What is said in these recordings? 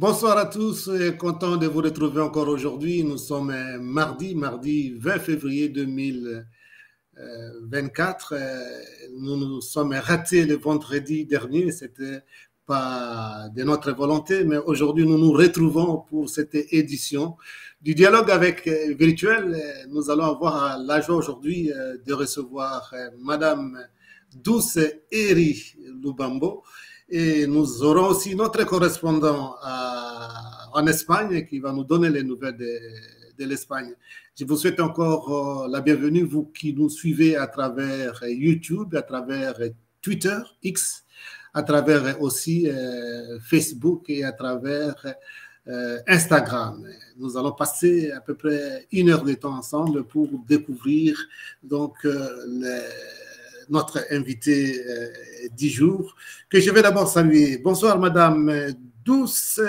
Bonsoir à tous, content de vous retrouver encore aujourd'hui. Nous sommes mardi 20 février 2024. Nous nous sommes ratés le vendredi dernier, c'était pas de notre volonté, mais aujourd'hui nous nous retrouvons pour cette édition du dialogue avec virtuel. Nous allons avoir la joie aujourd'hui de recevoir Madame Douce Eri Lubambo. Et nous aurons aussi notre correspondant en Espagne qui va nous donner les nouvelles de l'Espagne. Je vous souhaite encore la bienvenue, vous qui nous suivez à travers YouTube, à travers Twitter, X, à travers aussi Facebook et à travers Instagram. Nous allons passer à peu près 1 heure de temps ensemble pour découvrir donc notre invité du jour, que je vais d'abord saluer. Bonsoir, Madame Douce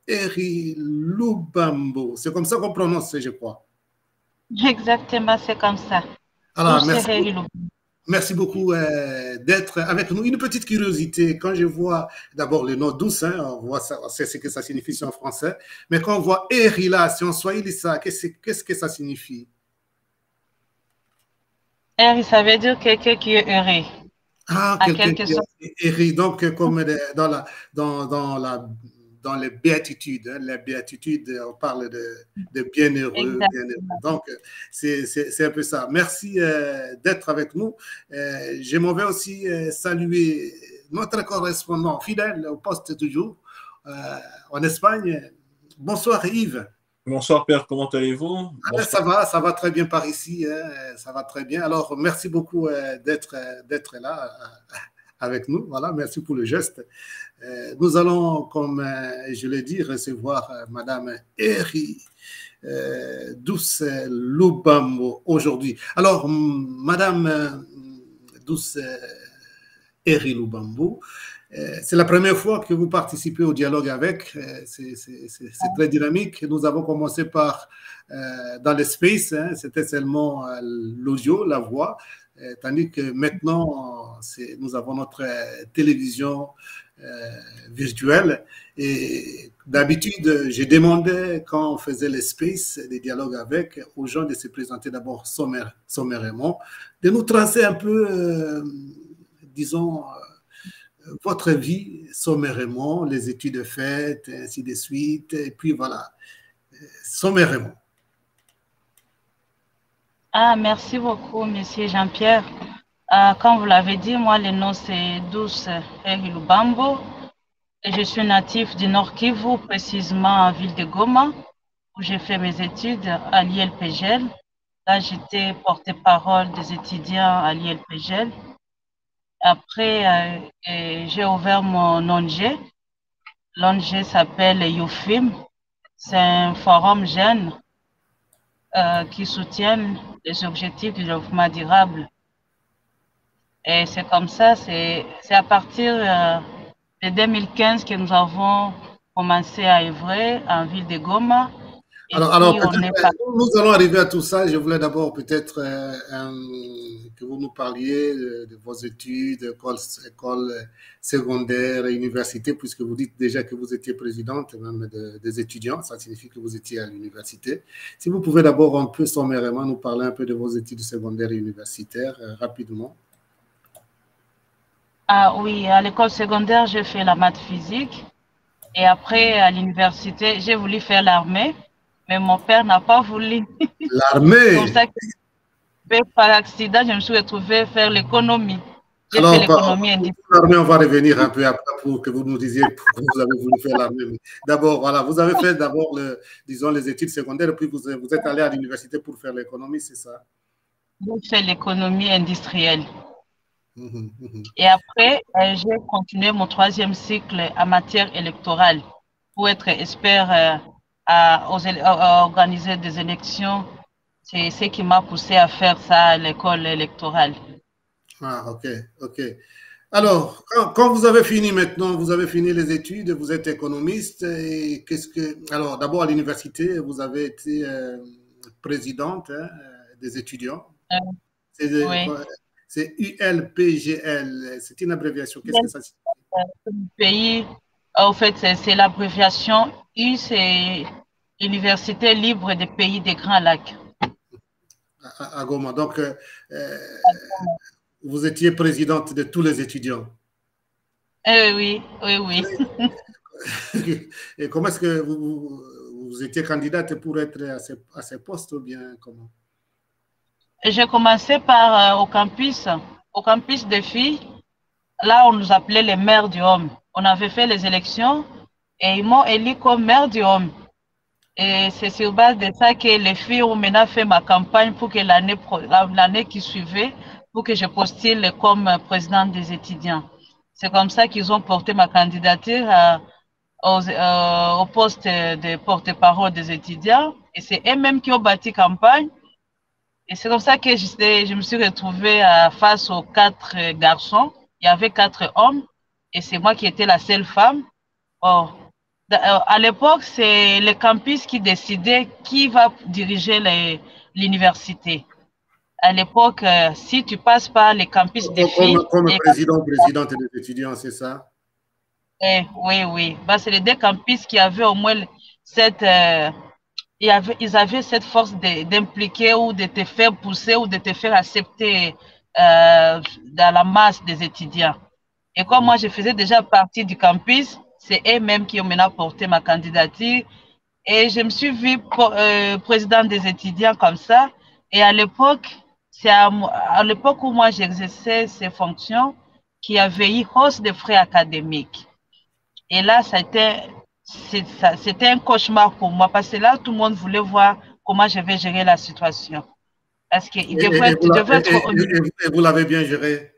Eri Lubambo. C'est comme ça qu'on prononce, je crois. Exactement, c'est comme ça. Alors, merci beaucoup d'être avec nous. Une petite curiosité, quand je vois d'abord le nom Douce, on voit ça, on sait ce que ça signifie en français, mais quand on voit Eri là, si on swahili ça, qu'est-ce que ça signifie? Eri, ça veut dire quelqu'un qui est heureux. Ah, quelqu'un qui est heureux, donc comme dans les béatitudes, hein, les béatitudes, on parle de bienheureux, bienheureux. Donc, c'est un peu ça. Merci d'être avec nous. Je m'en vais aussi saluer notre correspondant fidèle au poste toujours en Espagne. Bonsoir Yves. Bonsoir Père, comment allez-vous? Ça va très bien par ici, hein, ça va très bien. Alors, merci beaucoup d'être là avec nous. Voilà, merci pour le geste. Nous allons, comme je l'ai dit, recevoir Madame Eri Douce Lubambo aujourd'hui. Alors, Madame Douce Eri Lubambo, c'est la première fois que vous participez au dialogue avec. C'est très dynamique. Nous avons commencé par dans l'espace, hein, c'était seulement l'audio, la voix, tandis que maintenant, nous avons notre télévision virtuelle. Et d'habitude, je demandais quand on faisait l'espace, les dialogues avec, aux gens de se présenter d'abord sommairement, de nous tracer un peu, disons, votre vie sommairement, les études faites, ainsi de suite, et puis voilà, sommairement. Ah, merci beaucoup, Monsieur Jean-Pierre. Comme vous l'avez dit, moi, le nom c'est Douce Eri Lubambo et je suis natif du Nord Kivu, précisément en ville de Goma, où j'ai fait mes études à l'ILPGL. Là, j'étais porte-parole des étudiants à l'ILPGL. Après, j'ai ouvert mon ONG. L'ONG s'appelle YouFim. C'est un forum jeune qui soutient les objectifs du développement durable. Et c'est comme ça, c'est à partir de 2015 que nous avons commencé à œuvrer en ville de Goma. Alors nous allons arriver à tout ça. Je voulais d'abord peut-être que vous nous parliez de vos études, école secondaire et université, puisque vous dites déjà que vous étiez présidente même des étudiants. Ça signifie que vous étiez à l'université. Si vous pouvez d'abord un peu sommairement nous parler un peu de vos études secondaires et universitaires rapidement. Ah oui, à l'école secondaire, j'ai fait la maths physique. Et après, à l'université, j'ai voulu faire l'armée. Mais mon père n'a pas voulu. L'armée? C'est comme ça que, par accident, je me suis retrouvée faire l'économie. J'ai fait l'économie industrielle. L'armée, on va revenir un peu après pour que vous nous disiez pourquoi vous avez voulu faire l'armée. D'abord, voilà, vous avez fait d'abord, disons, les études secondaires, puis vous êtes allé à l'université pour faire l'économie, c'est ça? J'ai fait l'économie industrielle. Et après, j'ai continué mon 3e cycle en matière électorale pour être expert à organiser des élections. C'est ce qui m'a poussé à faire ça à l'école électorale. Ah, ok. Alors, quand vous avez fini maintenant, vous avez fini les études, vous êtes économiste, et alors, d'abord à l'université, vous avez été présidente des étudiants. Oui. C'est ULPGL, c'est une abréviation. Qu'est-ce que ça signifie? Pays En fait, c'est l'abréviation U, c'est Université libre des pays des Grands Lacs. À Goma. Donc, vous étiez présidente de tous les étudiants. Oui, oui, oui. Et comment est-ce que vous étiez candidate pour être à ces postes ou bien comment? J'ai commencé par au campus des filles. Là, on nous appelait les mères du homme. On avait fait les élections et ils m'ont élu comme mère du homme. Et c'est sur base de ça que les filles ont maintenant fait ma campagne pour que l'année qui suivait, pour que je postule comme présidente des étudiants. C'est comme ça qu'ils ont porté ma candidature au poste de porte-parole des étudiants. Et c'est eux-mêmes qui ont bâti campagne. Et c'est comme ça que je me suis retrouvée face aux 4 garçons. Il y avait 4 hommes et c'est moi qui étais la seule femme. Oh. À l'époque, c'est le campus qui décidait qui va diriger l'université. À l'époque, si tu passes par les campus des filles… Comme présidente des étudiants, c'est ça? Oui, oui. Bah, c'est les 2 campus qui avaient au moins cette… ils avaient cette force d'impliquer ou de te faire pousser ou de te faire accepter dans la masse des étudiants. Et comme moi, je faisais déjà partie du campus, c'est eux-mêmes qui ont maintenant porté ma candidature. Et je me suis vue présidente des étudiants comme ça. Et à l'époque, c'est à l'époque où moi j'exerçais ces fonctions qu'il y avait eu hausse des frais académiques. Et là, c'était un cauchemar pour moi parce que là, tout le monde voulait voir comment je vais gérer la situation. Parce qu'il devait et vous l'avez bien géré?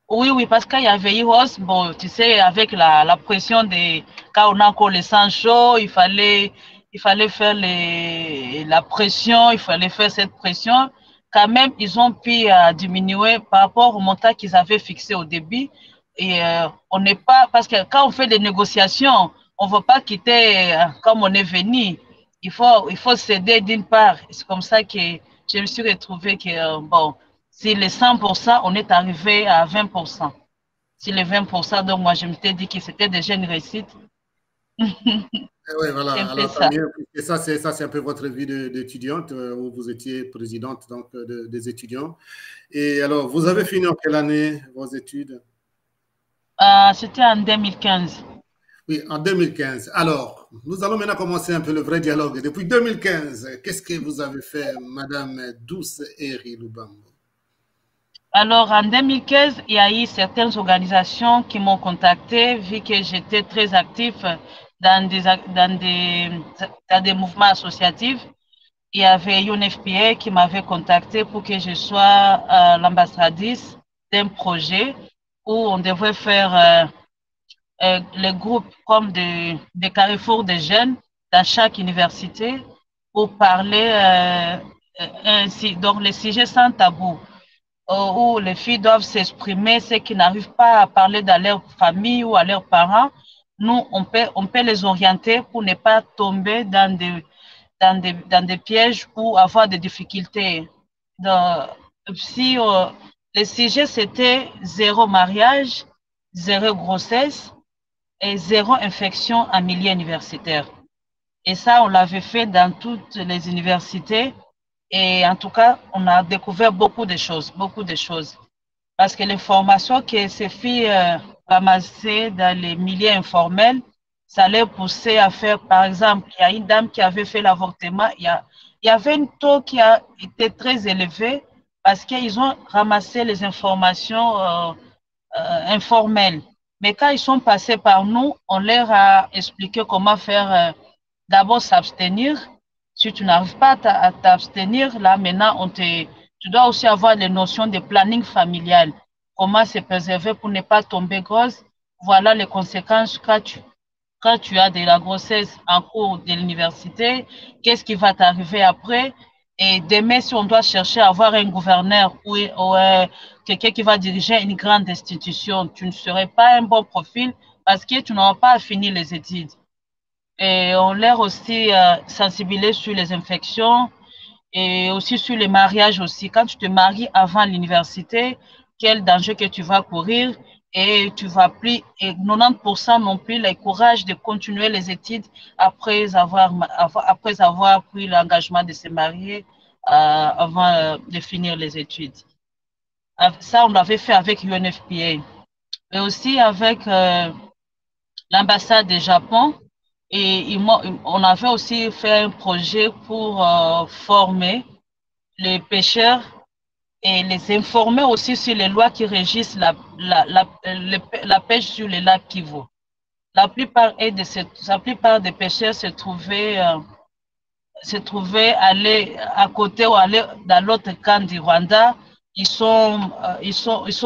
Oui, oui, parce qu'il y avait eu hausse, bon, tu sais, avec la pression quand on a encore le sang chaud, il fallait faire la pression, il fallait faire cette pression. Quand même, ils ont pu diminuer par rapport au montant qu'ils avaient fixé au début. Et on n'est pas, parce que quand on fait des négociations, on ne va pas quitter comme on est venu. Il faut céder d'une part. C'est comme ça que je me suis retrouvée que, bon, si les 100%, on est arrivé à 20%. Si les 20%, donc moi, je m'étais dit que c'était déjà une réussite. Oui, voilà. C'est un peu Alors, tant ça. mieux. Et ça, c'est un peu votre vie d'étudiante où vous étiez présidente donc, des étudiants. Et alors, vous avez fini en quelle année vos études? C'était en 2015. Oui, en 2015. Alors, nous allons maintenant commencer un peu le vrai dialogue. Depuis 2015, qu'est-ce que vous avez fait, Madame Douce Eri Lubambo? Alors, en 2015, il y a eu certaines organisations qui m'ont contacté, vu que j'étais très actif dans des mouvements associatifs. Il y avait UNFPA qui m'avait contacté pour que je sois l'ambassadrice d'un projet où on devrait faire les groupes comme des carrefours de jeunes dans chaque université pour parler ainsi. Donc, les sujets sans tabou où les filles doivent s'exprimer, ceux qui n'arrivent pas à parler dans leur famille ou à leurs parents. Nous, on peut les orienter pour ne pas tomber dans des pièges ou avoir des difficultés. Donc, si le sujet c'était zéro mariage, zéro grossesse et zéro infection en milieu universitaire. Et ça, on l'avait fait dans toutes les universités. Et en tout cas, on a découvert beaucoup de choses, beaucoup de choses. Parce que les formations que ces filles ramassaient dans les milieux informels, ça les poussait à faire, par exemple, il y a une dame qui avait fait l'avortement, il y avait un taux qui a été très élevé parce qu'ils ont ramassé les informations informelles. Mais quand ils sont passés par nous, on leur a expliqué comment faire d'abord s'abstenir. Si tu n'arrives pas à t'abstenir, là maintenant, tu dois aussi avoir les notions de planning familial. Comment se préserver pour ne pas tomber grosse. Voilà les conséquences quand tu as de la grossesse en cours de l'université. Qu'est-ce qui va t'arriver après? Et demain, si on doit chercher à avoir un gouverneur ou quelqu'un qui va diriger une grande institution, tu ne serais pas un bon profil parce que tu n'auras pas fini les études. Et on leur aussi sensibiliser sur les infections et aussi sur les mariages aussi. Quand tu te maries avant l'université, quel danger que tu vas courir et tu vas plus, et 90% n'ont plus le courage de continuer les études après avoir pris l'engagement de se marier avant de finir les études. Ça, on l'avait fait avec UNFPA, mais aussi avec l'ambassade du Japon. Et on avait aussi fait un projet pour former les pêcheurs et les informer aussi sur les lois qui régissent la pêche sur les lacs Kivu. La plupart des pêcheurs se trouvaient aller à côté ou aller dans l'autre camp du Rwanda. Ils sont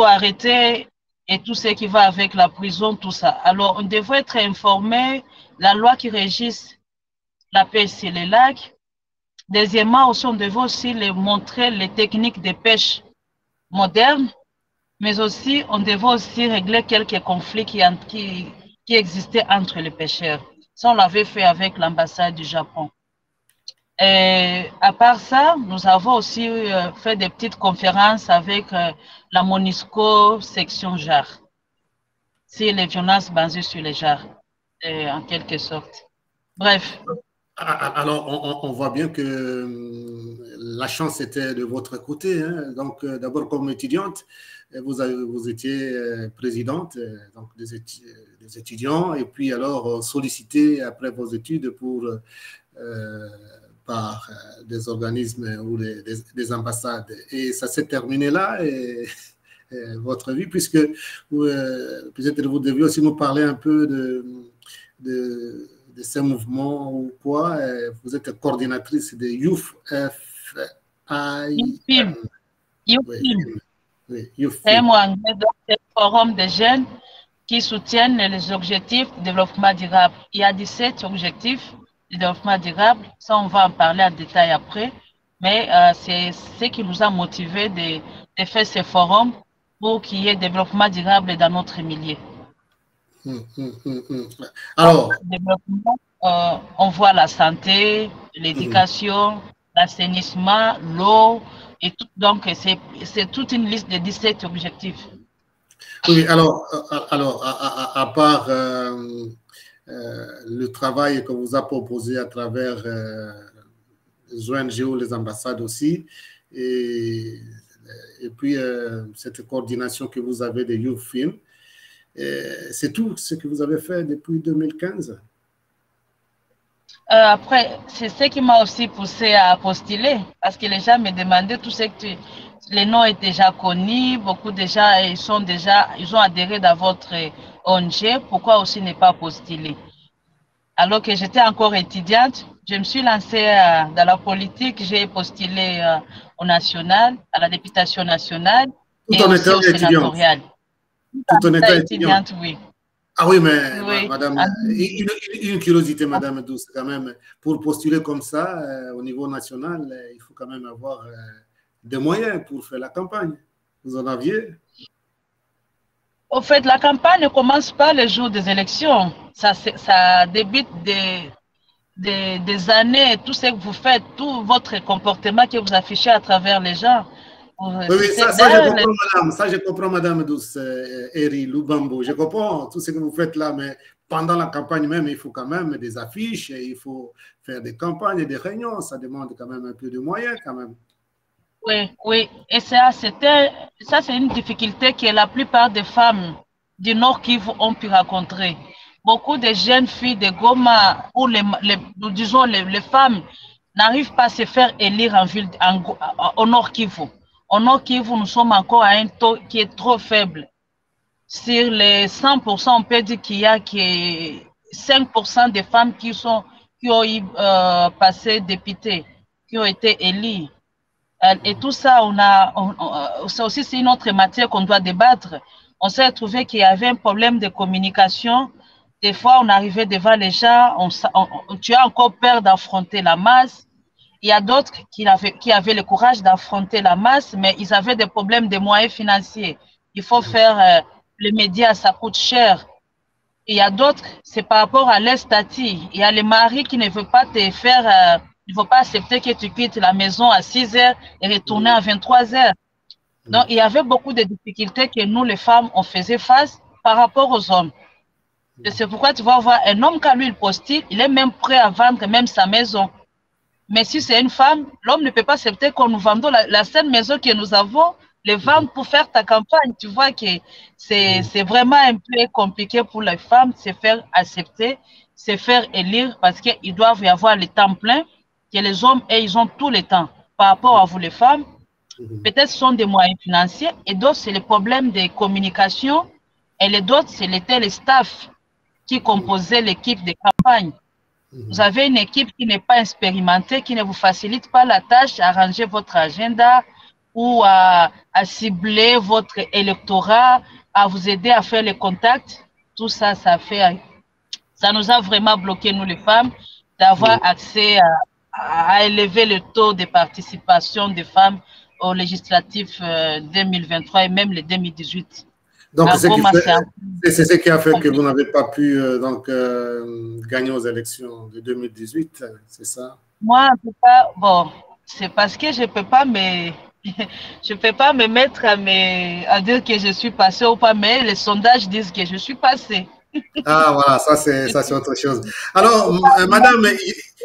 arrêtés et tout ce qui va avec la prison, tout ça. Alors, on devrait être informé la loi qui régisse la pêche sur les lacs. Deuxièmement, aussi, on devrait aussi les montrer les techniques de pêche modernes, mais aussi, on devrait aussi régler quelques conflits qui existaient entre les pêcheurs. Ça, on l'avait fait avec l'ambassade du Japon. Et à part ça, nous avons aussi fait des petites conférences avec la MONUSCO section JAR, sur les violences basées sur les genres, en quelque sorte. Bref. Alors, on voit bien que la chance était de votre côté. Hein. Donc, d'abord, comme étudiante, vous étiez présidente donc des étudiants, et puis alors sollicité après vos études par des organismes ou des ambassades. Et ça s'est terminé là, et votre vie, puisque peut-être vous deviez aussi nous parler un peu de ces mouvements ou quoi. Vous êtes coordinatrice de YouFIM. C'est un forum de jeunes qui soutiennent les objectifs de développement durable. Il y a 17 objectifs de développement durable. Ça, on va en parler en détail après. Mais c'est ce qui nous a motivés de faire ce forum pour qu'il y ait développement durable dans notre milieu. Alors, on voit la santé, l'éducation, l'assainissement, l'eau, et tout. Donc, c'est toute une liste de 17 objectifs. Oui, alors à part le travail que vous a proposé à travers les ONG ou les ambassades aussi, et puis cette coordination que vous avez de YouFIM, c'est tout ce que vous avez fait depuis 2015? Après, c'est ce qui m'a aussi poussé à postuler, parce que les gens me demandaient tout ce que les noms est déjà connus, beaucoup déjà, ils ont adhéré dans votre ONG, pourquoi aussi ne pas postuler? Alors que j'étais encore étudiante, je me suis lancée dans la politique, j'ai postulé au national, à la députation nationale et aussi au sénatorial. Tout en étant étudiante, oui. Ah oui, mais oui. Madame, une curiosité, Madame Douce, quand même, pour postuler comme ça au niveau national, il faut quand même avoir des moyens pour faire la campagne. Vous en aviez? Au fait, la campagne ne commence pas le jour des élections. Ça débute des années, tout ce que vous faites, tout votre comportement que vous affichez à travers les gens. Oui, ça, je comprends, madame. Ça, je comprends, Madame Douce, Eri Lubambo. Je comprends tout ce que vous faites là, mais pendant la campagne même, il faut quand même des affiches, et il faut faire des campagnes, des réunions. Ça demande quand même un peu de moyens, quand même. Oui, oui. Et ça, c'est une difficulté que la plupart des femmes du Nord Kivu ont pu rencontrer. Beaucoup de jeunes filles de Goma, ou disons les femmes, n'arrivent pas à se faire élire au Nord Kivu. Au Nord Kivu, nous sommes encore à un taux qui est trop faible. Sur les 100%, on peut dire qu'il y a 5% des femmes qui ont eu passé députés, qui ont été élies. Et tout ça, c'est aussi une autre matière qu'on doit débattre. On s'est trouvé qu'il y avait un problème de communication. Des fois, on arrivait devant les gens, tu as encore peur d'affronter la masse. Il y a d'autres qui avaient le courage d'affronter la masse, mais ils avaient des problèmes de moyens financiers. Il faut faire les médias, ça coûte cher. Il y a d'autres, c'est par rapport à leur statut. Il y a les maris qui ne veulent pas te faire, il ne faut pas accepter que tu quittes la maison à 6 heures et retourner à 23 heures. Donc, il y avait beaucoup de difficultés que nous, les femmes, on faisait face par rapport aux hommes. Et c'est pourquoi tu vas voir un homme, quand lui, il postule, il est même prêt à vendre même sa maison. Mais si c'est une femme, l'homme ne peut pas accepter qu'on nous vendons la seule maison que nous avons, les vendre pour faire ta campagne. Tu vois que c'est vraiment un peu compliqué pour les femmes de se faire accepter, se faire élire, parce qu'ils doivent y avoir le temps plein, que les hommes, et ils ont tout le temps. Par rapport à vous, les femmes, peut-être ce sont des moyens financiers, et d'autres, c'est le problème de communication, et les autres, c'était le staff qui composait l'équipe de campagne. Vous avez une équipe qui n'est pas expérimentée, qui ne vous facilite pas la tâche à arranger votre agenda ou à cibler votre électorat, à vous aider à faire les contacts. Tout ça, ça nous a vraiment bloqué, nous les femmes, d'avoir accès à élever le taux de participation des femmes aux législatives 2023 et même les 2018. Donc, c'est ce qui a fait que vous n'avez pas pu gagner aux élections de 2018, c'est ça? Moi, en tout cas, bon, c'est parce que je ne peux pas me mettre à dire que je suis passée ou pas, mais les sondages disent que je suis passée. Ah, voilà, ça c'est autre chose. Alors, madame,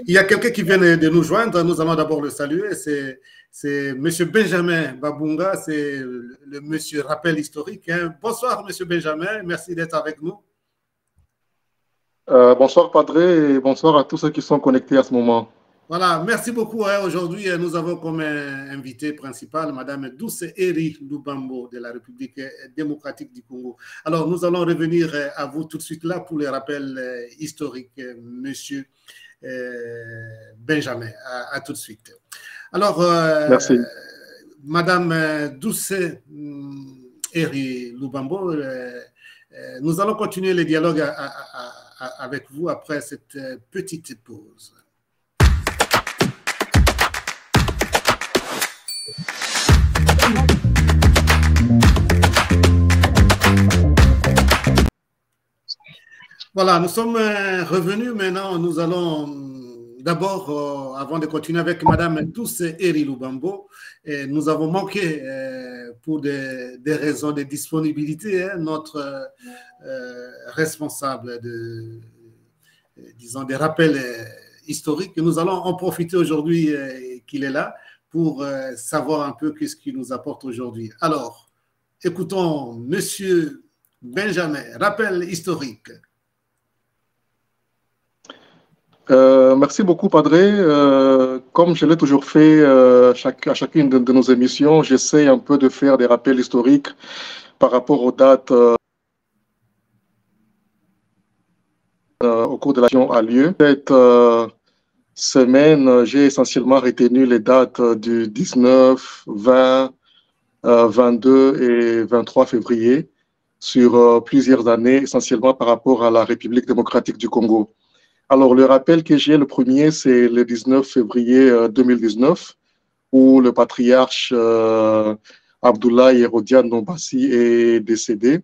il y a quelqu'un qui vient de nous joindre. Nous allons d'abord le saluer. C'est M. Benjamin Babunga, c'est le monsieur rappel historique. Hein. Bonsoir, M. Benjamin. Merci d'être avec nous. Bonsoir, Padre, et bonsoir à tous ceux qui sont connectés à ce moment. Voilà, merci beaucoup. Hein. Aujourd'hui, nous avons comme invité principal Mme Douce Eri Lubambo de la République démocratique du Congo. Alors, nous allons revenir à vous tout de suite là pour les rappels historiques, Monsieur Benjamin. À tout de suite. Alors, merci. Mme Douce Eri Lubambo, nous allons continuer le dialogue avec vous après cette petite pause. Voilà, nous sommes revenus maintenant. Nous allons d'abord, avant de continuer avec Mme Douce Eri Lubambo, nous avons manqué pour des raisons de disponibilité notre responsable disons, des rappels historiques. Nous allons en profiter aujourd'hui qu'il est là pour savoir un peu qu'est-ce qu'il nous apporte aujourd'hui. Alors, écoutons Monsieur Benjamin, rappel historique. Merci beaucoup, Padre. Comme je l'ai toujours fait à chacune de nos émissions, j'essaie un peu de faire des rappels historiques par rapport aux dates au cours de l'action a lieu. Cette semaine, j'ai essentiellement retenu les dates du 19, 20, 22 et 23 février sur plusieurs années, essentiellement par rapport à la République démocratique du Congo. Alors, le rappel que j'ai, le premier, c'est le 19 février 2019, où le patriarche Abdoulaye Herodia Nombassi est décédé.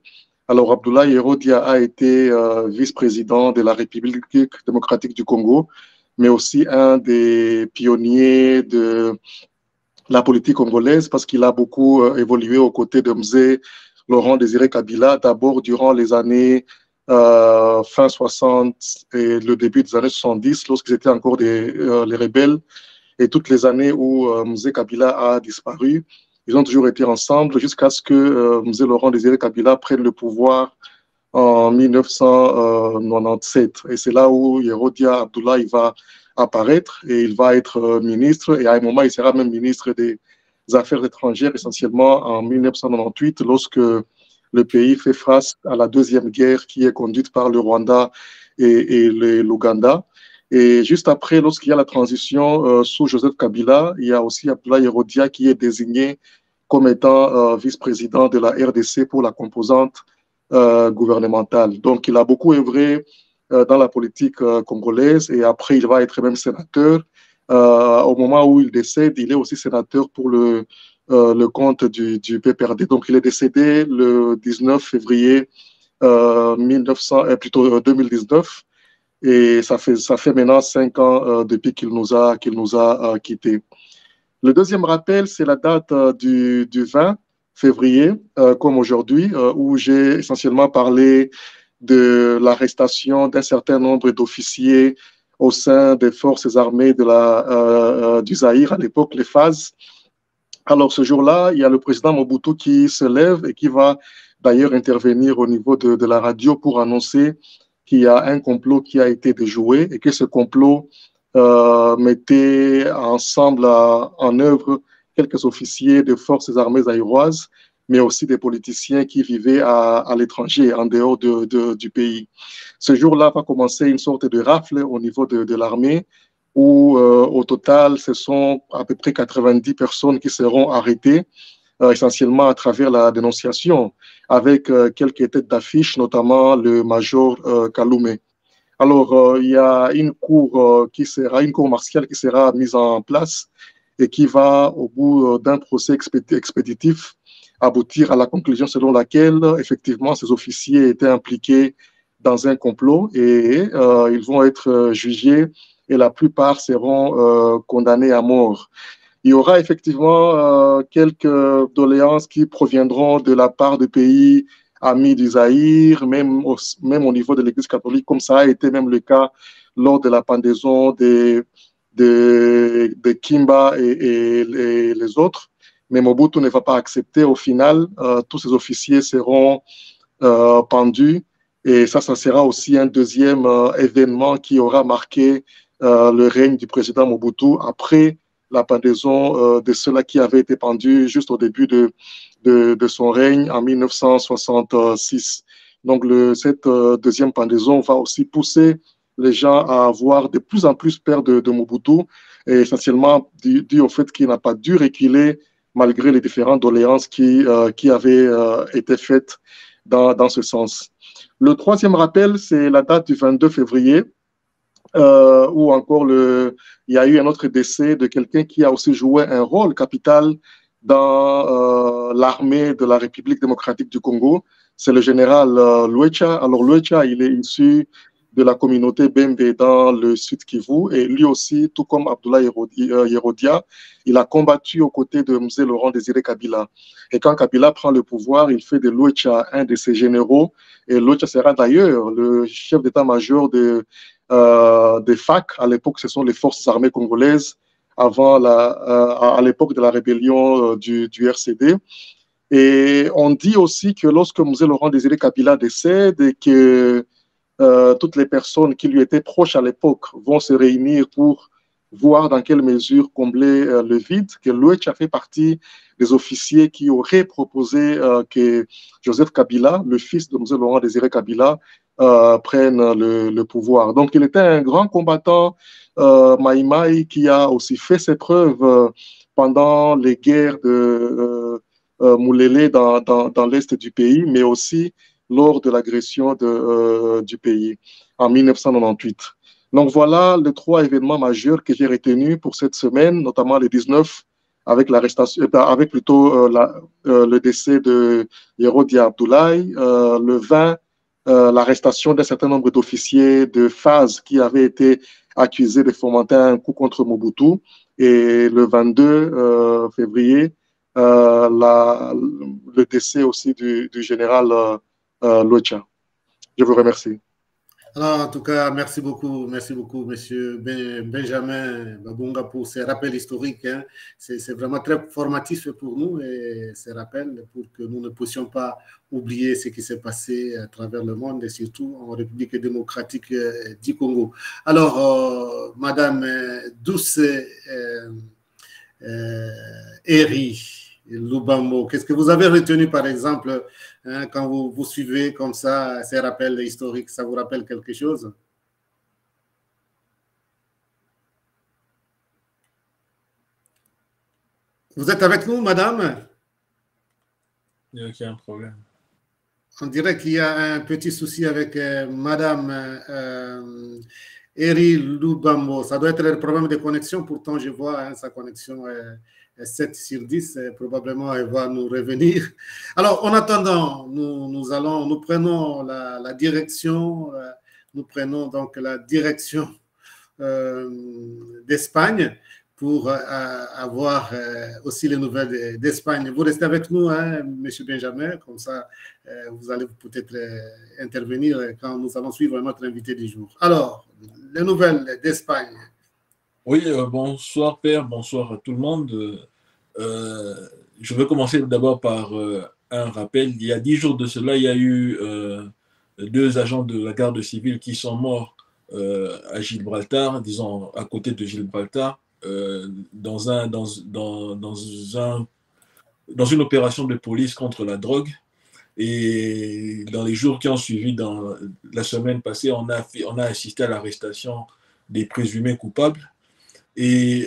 Alors, Abdoulaye Herodia a été vice-président de la République démocratique du Congo, mais aussi un des pionniers de la politique congolaise, parce qu'il a beaucoup évolué aux côtés de Mzee Laurent Désiré Kabila, d'abord durant les années fin 60 et le début des années 70, lorsqu'ils étaient encore les rebelles, et toutes les années où Mzee Kabila a disparu. Ils ont toujours été ensemble jusqu'à ce que Mzee Laurent Désiré Kabila prenne le pouvoir en 1997. Et c'est là où Herodia Abdoulaye va apparaître et il va être ministre. Et à un moment, il sera même ministre des Affaires étrangères, essentiellement en 1998, lorsque le pays fait face à la deuxième guerre qui est conduite par le Rwanda et l'Ouganda. Et juste après, lorsqu'il y a la transition sous Joseph Kabila, il y a aussi Abdoulaye Herodia qui est désigné comme étant vice-président de la RDC pour la composante gouvernementale. Donc, il a beaucoup œuvré dans la politique congolaise et après, il va être même sénateur. Au moment où il décède, il est aussi sénateur pour le compte du PPRD. Donc, il est décédé le 19 février 2019 et ça fait maintenant 5 ans depuis qu'il nous a quittés. Le deuxième rappel, c'est la date du 20 février, comme aujourd'hui, où j'ai essentiellement parlé de l'arrestation d'un certain nombre d'officiers au sein des forces armées du Zaïre, à l'époque les FAZ. Alors ce jour-là, il y a le président Mobutu qui se lève et qui va d'ailleurs intervenir au niveau de la radio pour annoncer qu'il y a un complot qui a été déjoué et que ce complot mettait ensemble en œuvre quelques officiers des forces armées zaïroises, mais aussi des politiciens qui vivaient à l'étranger, en dehors du pays. Ce jour-là va commencer une sorte de rafle au niveau de l'armée, où au total, ce sont à peu près 90 personnes qui seront arrêtées, essentiellement à travers la dénonciation, avec quelques têtes d'affiche, notamment le major Kaloumé. Alors, il y a une cour martiale qui sera mise en place et qui va, au bout d'un procès expéditif, aboutir à la conclusion selon laquelle, effectivement, ces officiers étaient impliqués dans un complot et ils vont être jugés et la plupart seront condamnés à mort. Il y aura effectivement quelques doléances qui proviendront de la part de pays amis du Zaïre, même au niveau de l'Église catholique, comme ça a été même le cas lors de la pendaison de Kimba et les autres. Mais Mobutu ne va pas accepter. Au final, tous ces officiers seront pendus. Et ça sera aussi un deuxième événement qui aura marqué le règne du président Mobutu après la pendaison de ceux-là qui avaient été pendus juste au début de son règne en 1966. Donc, cette deuxième pendaison va aussi pousser les gens à avoir de plus en plus peur de Mobutu, et essentiellement dû au fait qu'il n'a pas dû reculer malgré les différentes doléances qui avaient été faites dans ce sens. Le troisième rappel, c'est la date du 22 février, où encore il y a eu un autre décès de quelqu'un qui a aussi joué un rôle capital dans l'armée de la République démocratique du Congo. C'est le général Luecha. Alors Luecha, il est issu de la communauté Bembe dans le Sud Kivu, et lui aussi, tout comme Abdoulaye Yerodia, il a combattu aux côtés de Mzee Laurent Désiré Kabila. Et quand Kabila prend le pouvoir, il fait de Luecha un de ses généraux, et Luecha sera d'ailleurs le chef d'état-major des FAC. À l'époque, ce sont les forces armées congolaises, à l'époque de la rébellion du RCD. Et on dit aussi que lorsque Mzee Laurent Désiré Kabila décède et que toutes les personnes qui lui étaient proches à l'époque vont se réunir pour voir dans quelle mesure combler le vide, que Luecha fait partie des officiers qui auraient proposé que Joseph Kabila, le fils de Mzee Laurent Désiré Kabila, prenne le pouvoir. Donc, il était un grand combattant Maïmaï qui a aussi fait ses preuves pendant les guerres de Moulélé dans l'est du pays, mais aussi lors de l'agression du pays en 1998. Donc voilà les trois événements majeurs que j'ai retenus pour cette semaine, notamment le 19 avec l'arrestation, avec plutôt le décès de Yerodia Abdoulaye, le 20 l'arrestation d'un certain nombre d'officiers de FAZ qui avaient été accusés de fomenter un coup contre Mobutu, et le 22 février le décès aussi du général Luecha. Je vous remercie. Alors, en tout cas, merci beaucoup, monsieur Benjamin Babunga, pour ces rappels historiques. Hein. C'est vraiment très formatif pour nous, et ces rappels pour que nous ne puissions pas oublier ce qui s'est passé à travers le monde, et surtout en République démocratique du Congo. Alors, Madame Douce Eri Lubambo, qu'est-ce que vous avez retenu, par exemple, hein, quand vous suivez comme ça ces rappels historiques? Ça vous rappelle quelque chose? Vous êtes avec nous, madame? Il n'y a aucun problème. On dirait qu'il y a un petit souci avec madame Eri Lubambo. Ça doit être un problème de connexion. Pourtant, je vois hein, sa connexion 7 sur 10. Probablement, elle va nous revenir. Alors, en attendant, nous prenons la direction. Nous prenons donc la direction d'Espagne pour avoir aussi les nouvelles d'Espagne. Vous restez avec nous, hein, M. Benjamin, comme ça, vous allez peut-être intervenir quand nous allons suivre notre invité du jour. Alors, les nouvelles d'Espagne. Oui, bonsoir Père, bonsoir à tout le monde. Je vais commencer d'abord par un rappel. Il y a 10 jours de cela, il y a eu 2 agents de la garde civile qui sont morts à Gibraltar, disons à côté de Gibraltar, dans une opération de police contre la drogue. Et dans les jours qui ont suivi, dans la semaine passée, on a assisté à l'arrestation des présumés coupables. Et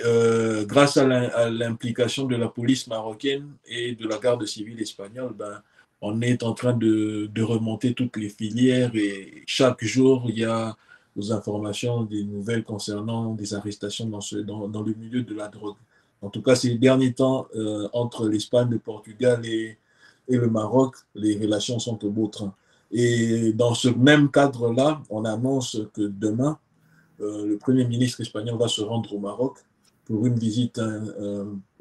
grâce à l'implication de la police marocaine et de la garde civile espagnole, on est en train de remonter toutes les filières et chaque jour, il y a des informations, des nouvelles concernant des arrestations dans le milieu de la drogue. En tout cas, ces derniers temps, entre l'Espagne, le Portugal et le Maroc, les relations sont au beau train. Et dans ce même cadre-là, on annonce que demain, le Premier ministre espagnol va se rendre au Maroc pour une visite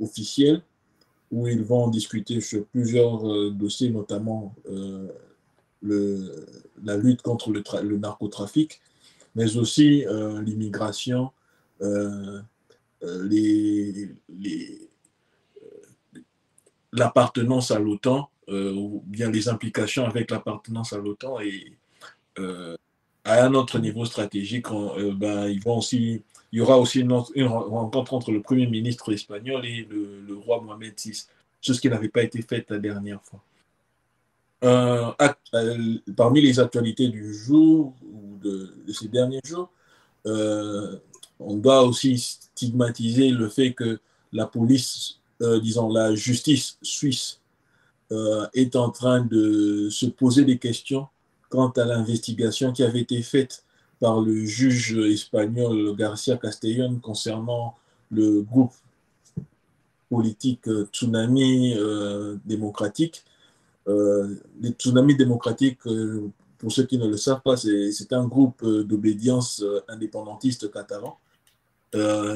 officielle où ils vont discuter sur plusieurs dossiers, notamment la lutte contre le narcotrafic, mais aussi l'immigration, l'appartenance à l'OTAN, ou bien les implications avec l'appartenance à l'OTAN et à un autre niveau stratégique, il y aura aussi une rencontre entre le Premier ministre espagnol et le roi Mohamed VI, chose qui n'avait pas été faite la dernière fois. Parmi les actualités du jour ou de ces derniers jours, on doit aussi stigmatiser le fait que la police, disons la justice suisse, est en train de se poser des questions quant à l'investigation qui avait été faite par le juge espagnol García Castellón concernant le groupe politique Tsunami démocratique. Les Tsunamis démocratiques, pour ceux qui ne le savent pas, c'est un groupe d'obédience indépendantiste catalan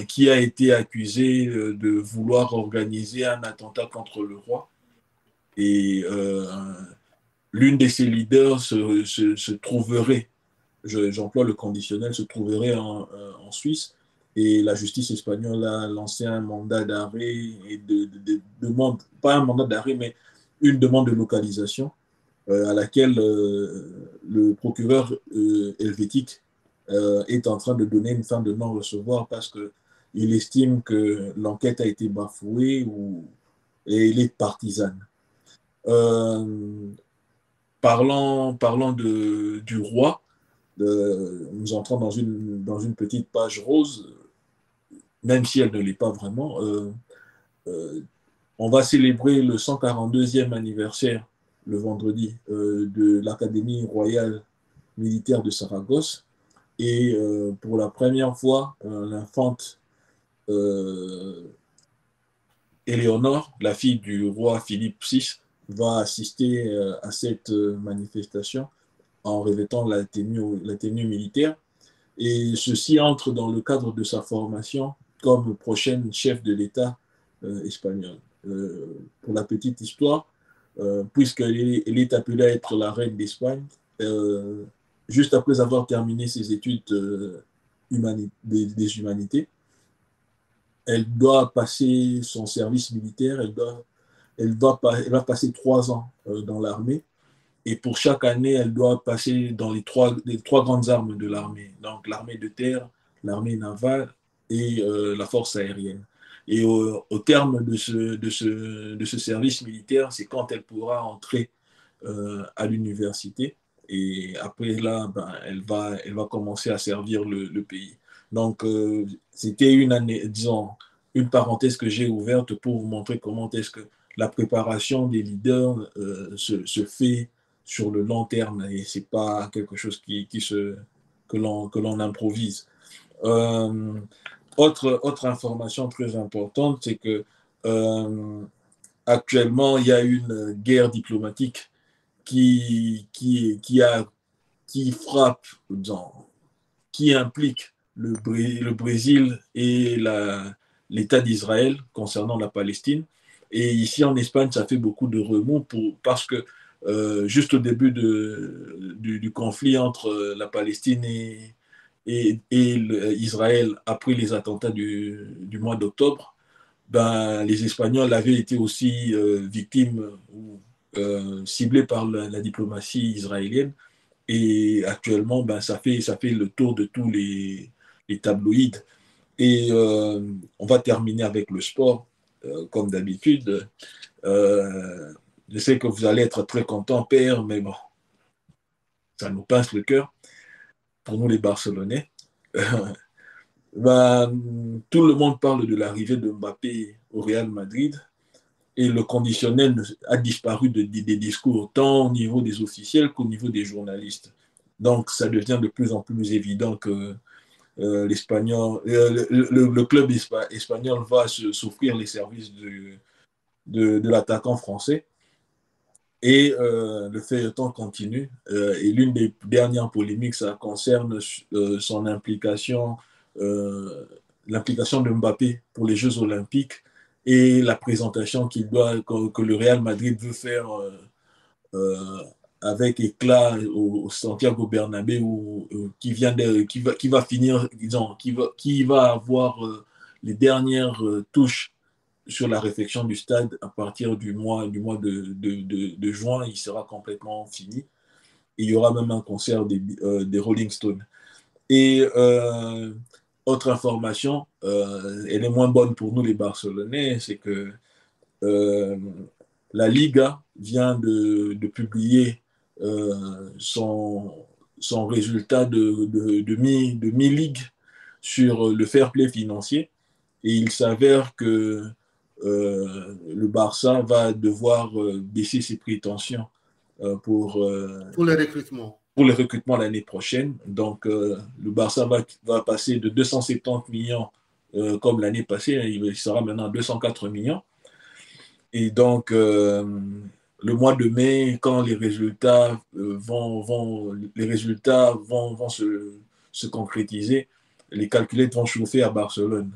qui a été accusé de vouloir organiser un attentat contre le roi. Et l'une de ses leaders se trouverait, j'emploie le conditionnel, se trouverait en Suisse, et la justice espagnole a lancé un mandat d'arrêt et demande, pas un mandat d'arrêt, mais une demande de localisation à laquelle le procureur helvétique est en train de donner une fin de non-recevoir parce qu'il estime que l'enquête a été bafouée et elle est partisane. Parlant du roi, nous entrons dans une petite page rose, même si elle ne l'est pas vraiment. On va célébrer le 142e anniversaire, le vendredi, de l'Académie royale militaire de Saragosse. Et pour la première fois, l'infante Éléonore, la fille du roi Philippe VI, va assister à cette manifestation en revêtant la tenue militaire. Et ceci entre dans le cadre de sa formation comme prochaine chef de l'État espagnol. Pour la petite histoire, puisqu'elle est appelée à être la reine d'Espagne, juste après avoir terminé ses études des humanités, elle doit passer son service militaire, elle va passer 3 ans dans l'armée, et pour chaque année, elle doit passer dans les trois grandes armes de l'armée, donc l'armée de terre, l'armée navale et la force aérienne. Et au terme de ce service militaire, c'est quand elle pourra entrer à l'université. Et après là, elle va commencer à servir le pays. Donc, c'était une année, disons, une parenthèse que j'ai ouverte pour vous montrer comment est-ce que la préparation des leaders se fait sur le long terme et ce n'est pas quelque chose que l'on improvise. Autre information très importante, c'est que actuellement, il y a une guerre diplomatique qui frappe, qui implique le Brésil et l'État d'Israël concernant la Palestine. Et ici en Espagne, ça fait beaucoup de remous parce que juste au début du conflit entre la Palestine et Israël, après les attentats du mois d'octobre, ben, les Espagnols avaient été aussi victimes ou ciblés par la diplomatie israélienne. Et actuellement, ben, ça fait le tour de tous les tabloïds. Et on va terminer avec le sport, comme d'habitude. Je sais que vous allez être très content, Père, mais bon, ça nous pince le cœur, pour nous les Barcelonais. Ben, tout le monde parle de l'arrivée de Mbappé au Real Madrid et le conditionnel a disparu des discours, tant au niveau des officiels qu'au niveau des journalistes. Donc, ça devient de plus en plus évident que le club espagnol va s'offrir les services de l'attaquant français. Et le feuilleton continue. Et l'une des dernières polémiques, ça concerne son implication, l'implication de Mbappé pour les Jeux Olympiques et la présentation que le Real Madrid veut faire avec éclat au Santiago Bernabéu, qui va finir, disons, qui va avoir les dernières touches sur la réfection du stade à partir du mois de juin. Il sera complètement fini. Et il y aura même un concert des Rolling Stones. Et autre information, elle est moins bonne pour nous les Barcelonais, c'est que la Liga vient de publier son résultat de mi-ligue sur le fair play financier. Et il s'avère que le Barça va devoir baisser ses prétentions pour les recrutements. Pour le recrutement l'année prochaine. Donc, le Barça va passer de 270 millions comme l'année passée, il sera maintenant à 204 millions. Et donc, le mois de mai, quand les résultats vont se concrétiser, les calculettes vont chauffer à Barcelone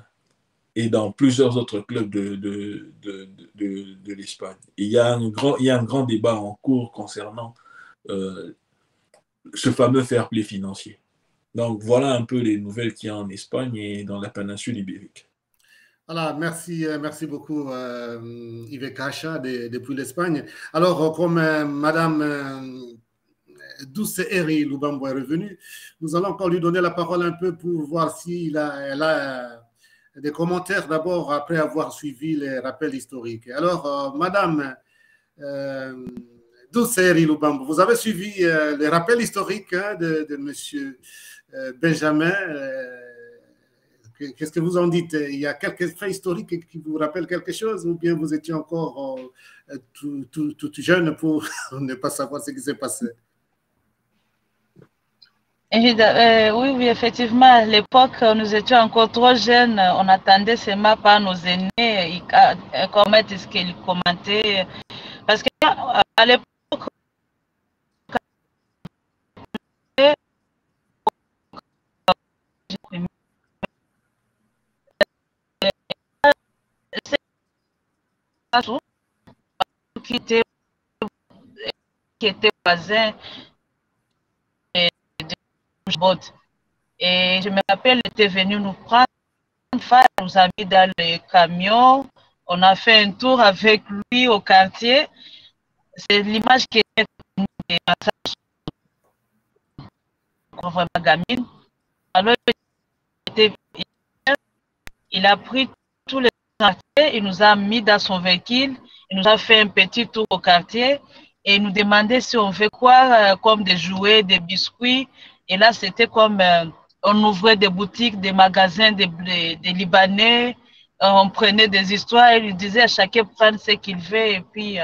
et dans plusieurs autres clubs de l'Espagne. Il y a un grand débat en cours concernant ce fameux fair play financier. Donc, voilà un peu les nouvelles qu'il y a en Espagne et dans la péninsule ibérique. Voilà, merci beaucoup Yves Cacha depuis l'Espagne. Alors, comme Madame Dulce Eri Lubambo est revenue, nous allons encore lui donner la parole un peu pour voir si elle a des commentaires d'abord après avoir suivi les rappels historiques. Alors, Madame Dulce Eri Lubambo, vous avez suivi les rappels historiques de Monsieur Benjamin. Qu'est-ce que vous en dites? Il y a quelques faits historiques qui vous rappellent quelque chose ou bien vous étiez encore tout jeune pour ne pas savoir ce qui s'est passé? Oui, effectivement, à l'époque, nous étions encore trop jeunes. On attendait seulement par nos aînés, comment est-ce qu'ils commentaient. Parce qu'à l'époque, qui était voisin de Botte. Et je me rappelle, il était venu nous prendre, il nous a mis dans le camion, on a fait un tour avec lui au quartier. C'est l'image qui est vraiment gamine. Alors, il a pris tous les quartiers, il nous a mis dans son véhicule, il nous a fait un petit tour au quartier et il nous demandait si on veut quoi, comme des jouets, des biscuits. Et là, c'était comme on ouvrait des boutiques, des magasins des Libanais, on prenait des histoires, il disait à chacun prendre ce qu'il veut et puis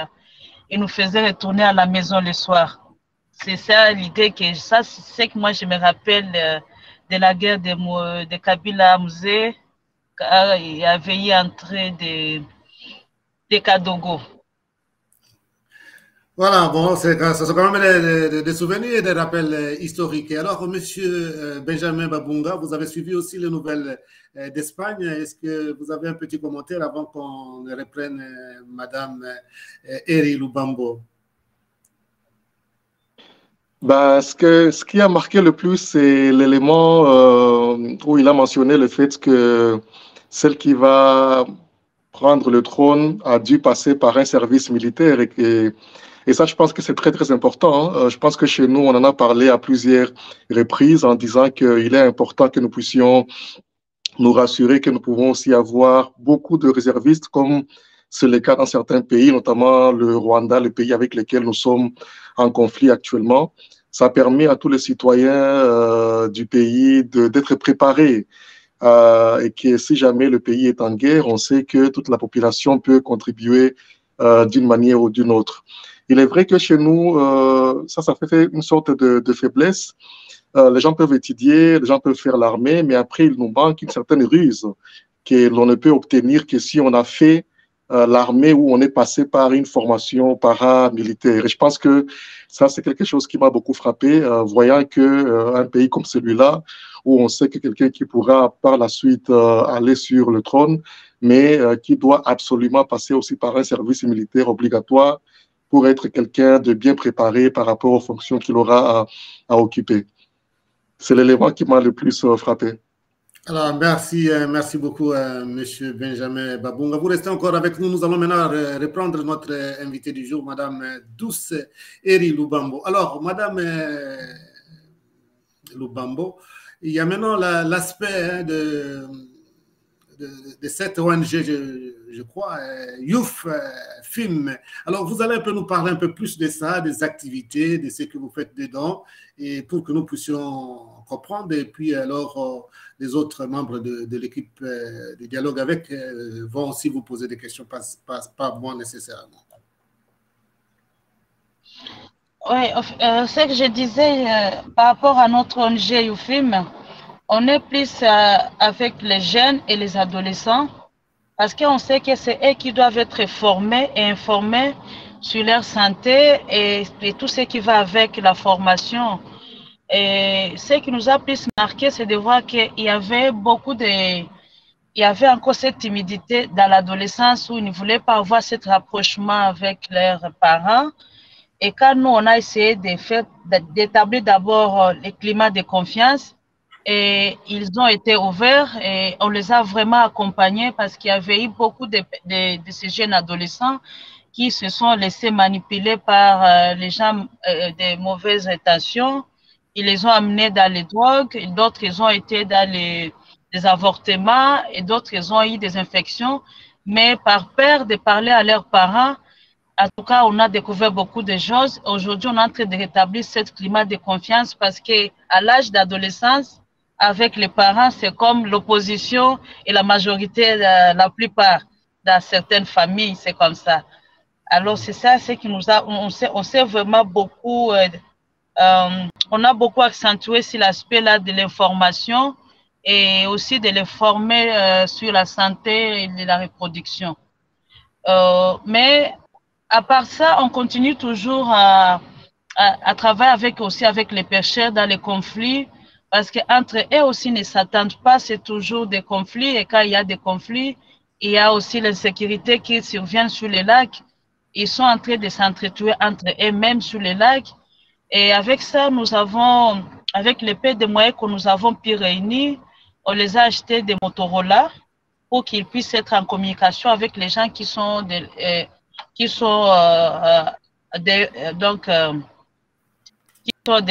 il nous faisait retourner à la maison le soir. C'est ça l'idée que ça, c'est que moi je me rappelle de la guerre de Kabila à Mouzé. Il avait y entré des Kadogo. Voilà, bon, ce sont quand même des souvenirs et des rappels historiques. Et alors, Monsieur Benjamin Babunga, vous avez suivi aussi les nouvelles d'Espagne. Est-ce que vous avez un petit commentaire avant qu'on ne reprenne Madame Eri Lubambo? Ben, ce qui a marqué le plus, c'est l'élément où il a mentionné le fait que celle qui va prendre le trône a dû passer par un service militaire et ça, je pense que c'est très, très important, hein. Je pense que chez nous, on en a parlé à plusieurs reprises en disant qu'il est important que nous puissions nous rassurer que nous pouvons aussi avoir beaucoup de réservistes, comme c'est le cas dans certains pays, notamment le Rwanda, le pays avec lequel nous sommes en conflit actuellement. Ça permet à tous les citoyens du pays d'être préparés et que si jamais le pays est en guerre, on sait que toute la population peut contribuer d'une manière ou d'une autre. Il est vrai que chez nous, ça fait une sorte de faiblesse. Les gens peuvent étudier, les gens peuvent faire l'armée, mais après, il nous manque une certaine ruse que l'on ne peut obtenir que si on a fait l'armée ou on est passé par une formation paramilitaire. Et je pense que ça, c'est quelque chose qui m'a beaucoup frappé, voyant qu'un pays comme celui-là, où on sait que quelqu'un qui pourra par la suite aller sur le trône, mais qui doit absolument passer aussi par un service militaire obligatoire pour être quelqu'un de bien préparé par rapport aux fonctions qu'il aura à occuper. C'est l'élément qui m'a le plus frappé. Alors, merci beaucoup, Monsieur Benjamin Babunga. Vous restez encore avec nous. Nous allons maintenant reprendre notre invité du jour, Madame Douce Eri Lubambo. Alors, Madame Lubambo, il y a maintenant l'aspect de cette ONG, je crois, Youth Film. Alors, vous allez un peu nous parler un peu plus de ça, des activités, de ce que vous faites dedans, et pour que nous puissions comprendre. Et puis, alors, les autres membres de l'équipe de dialogue avec vont aussi vous poser des questions, pas moi nécessairement. Oui, ce que je disais par rapport à notre ONG YouFilm, on est plus avec les jeunes et les adolescents parce qu'on sait que c'est eux qui doivent être formés et informés sur leur santé et tout ce qui va avec la formation. Et ce qui nous a plus marqué, c'est de voir qu'il y avait il y avait encore cette timidité dans l'adolescence où ils ne voulaient pas avoir cet rapprochement avec leurs parents. Et quand nous, on a essayé d'établir d'abord les climats de confiance, et ils ont été ouverts et on les a vraiment accompagnés parce qu'il y avait eu beaucoup de ces jeunes adolescents qui se sont laissés manipuler par les gens de mauvaises intentions. Ils les ont amenés dans les drogues, d'autres ils ont été dans des avortements et d'autres ils ont eu des infections. Mais par peur de parler à leurs parents, en tout cas, on a découvert beaucoup de choses. Aujourd'hui, on est en train de rétablir ce climat de confiance parce qu'à l'âge d'adolescence, avec les parents, c'est comme l'opposition et la majorité, la plupart dans certaines familles, c'est comme ça. Alors, c'est ça, c'est qui nous a, on sait vraiment beaucoup, on a beaucoup accentué sur l'aspect-là de l'information et aussi de les former sur la santé et de la reproduction. Mais à part ça, on continue toujours à travailler aussi avec les pêcheurs dans les conflits parce qu'entre eux aussi ne s'attendent pas, c'est toujours des conflits et quand il y a des conflits, il y a aussi l'insécurité qui survient sur les lacs. Ils sont en train de s'entretuer entre eux-mêmes sur les lacs et avec ça, nous avons, avec les peu de moyens que nous avons pu réunir, on les a achetés des Motorola pour qu'ils puissent être en communication avec les gens qui sont de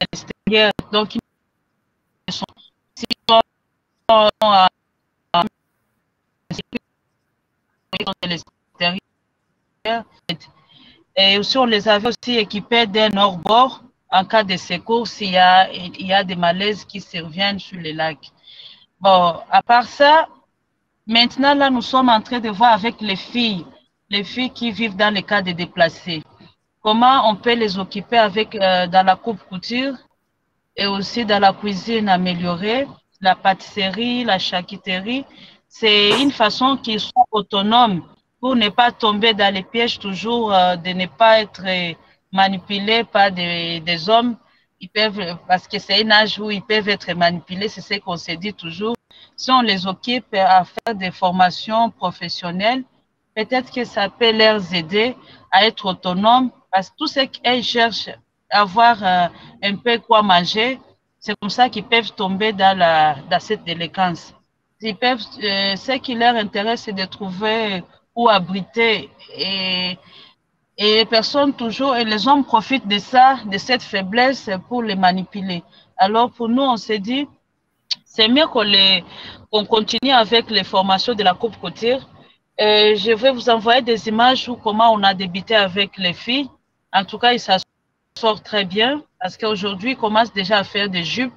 l'extérieur. Donc, ils sont de l'extérieur. Et aussi, on les avait aussi équipés d'un hors-bord en cas de secours s'il y a des malaises qui surviennent sur les lacs. Bon, à part ça, maintenant, là, nous sommes en train de voir avec les filles qui vivent dans les cas de déplacés. Comment on peut les occuper avec, dans la coupe-couture et aussi dans la cuisine améliorée, la pâtisserie, la charcuterie. C'est une façon qu'ils soient autonomes pour ne pas tomber dans les pièges toujours de ne pas être manipulés par des hommes. Ils peuvent, parce que c'est un âge où ils peuvent être manipulés, c'est ce qu'on se dit toujours. Si on les occupe à faire des formations professionnelles, peut-être que ça peut leur aider à être autonomes, parce que tout ce qu'elles cherchent, avoir un peu quoi manger, c'est comme ça qu'ils peuvent tomber dans cette délinquance. Ils peuvent, ce qui leur intéresse, c'est de trouver où abriter. Et les personnes toujours, et les hommes profitent de ça, de cette faiblesse pour les manipuler. Alors pour nous, on s'est dit, c'est mieux qu'on continue avec les formations de la coupe couture. Je vais vous envoyer des images où comment on a débuté avec les filles. En tout cas, ça sort très bien parce qu'aujourd'hui, ils commencent déjà à faire des jupes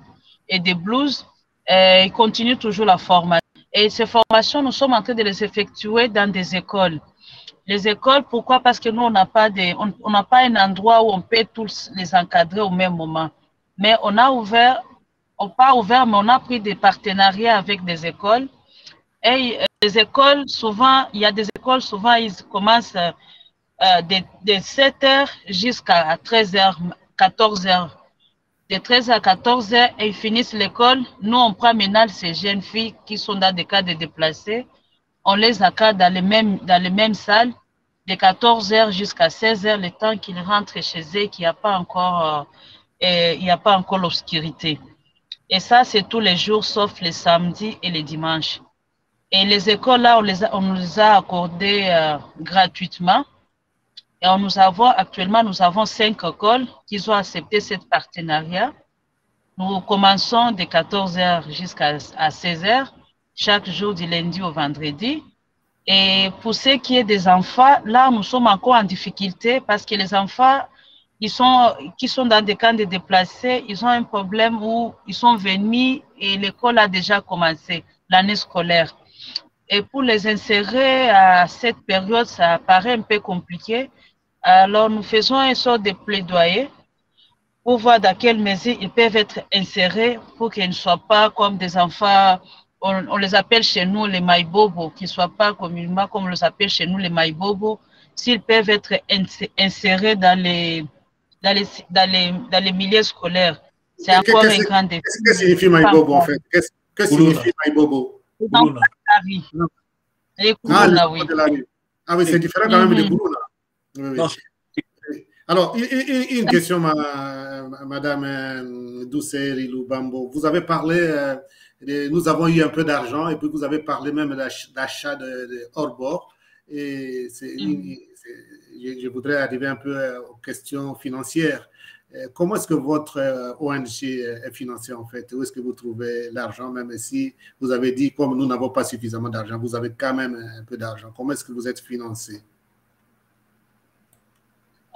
et des blouses. Ils continuent toujours la formation. Et ces formations, nous sommes en train de les effectuer dans des écoles. Les écoles, pourquoi? Parce que nous, on n'a pas un endroit où on peut tous les encadrer au même moment. Mais on a ouvert, pas ouvert, mais on a pris des partenariats avec des écoles. Et les écoles, souvent, il y a des écoles, souvent, ils commencent de 7 heures jusqu'à 13 heures, 14 heures. De 13 à 14 heures, et ils finissent l'école. Nous, on prend maintenant ces jeunes filles qui sont dans des cas de déplacés. On les accorde dans les mêmes salles, de 14 heures jusqu'à 16 heures, le temps qu'ils rentrent chez eux, qu'il n'y a pas encore, l'obscurité. Et ça, c'est tous les jours, sauf les samedis et les dimanches. Et les écoles, là, on nous les a accordées gratuitement. Et actuellement, nous avons 5 écoles qui ont accepté ce partenariat. Nous commençons de 14 heures jusqu'à 16 heures, chaque jour du lundi au vendredi. Et pour ce qui est des enfants, là, nous sommes encore en difficulté parce que les enfants qui sont dans des camps de déplacés, ils ont un problème où ils sont venus et l'école a déjà commencé, l'année scolaire. Et pour les insérer à cette période, ça paraît un peu compliqué. Alors, nous faisons une sorte de plaidoyer pour voir dans quelle mesure ils peuvent être insérés pour qu'ils ne soient pas comme des enfants, on les appelle chez nous les maïbobo, qu'ils ne soient pas communément comme on les appelle chez nous les maïbobo, s'ils peuvent être insérés dans les milieux scolaires. C'est encore un grand défi. Qu'est-ce que signifie maïbobo en fait? Que signifie maïbobo? Les enfants de la vie. Les Koulouna, oui. Ah oui, c'est différent quand même des Koulouna. Oui, oui. Alors, une question, Madame Douceri Lubambo. Vous avez parlé, nous avons eu un peu d'argent et puis vous avez parlé même d'achat de hors bord. Et je voudrais arriver un peu aux questions financières. Comment est-ce que votre ONG est financée en fait? Où est-ce que vous trouvez l'argent, même si vous avez dit, comme nous n'avons pas suffisamment d'argent, vous avez quand même un peu d'argent. Comment est-ce que vous êtes financé?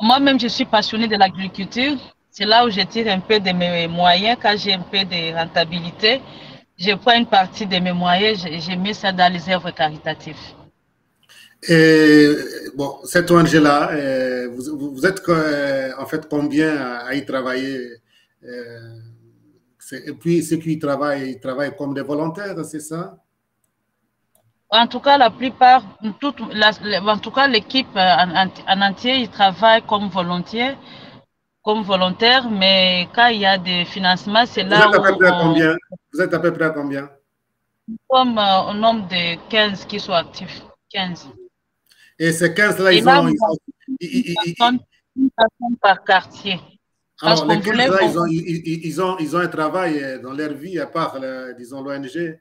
Moi-même, je suis passionnée de l'agriculture. C'est là où je tire un peu de mes moyens. Quand j'ai un peu de rentabilité, je prends une partie de mes moyens, je mets ça dans les œuvres caritatives. Et bon, cette ONG-là, vous êtes en fait combien à y travailler? Et puis ceux qui y travaillent, ils travaillent comme des volontaires, c'est ça? En tout cas, la plupart, en tout cas, l'équipe en entier, ils travaillent comme volontaires, mais quand il y a des financements, c'est là où... Vous êtes à peu près à combien? Comme un nombre de 15 qui sont actifs. 15. Et ces 15-là, ils ont une personne par quartier. Alors, les 15-là, ils ont un travail dans leur vie, à part, disons, l'ONG?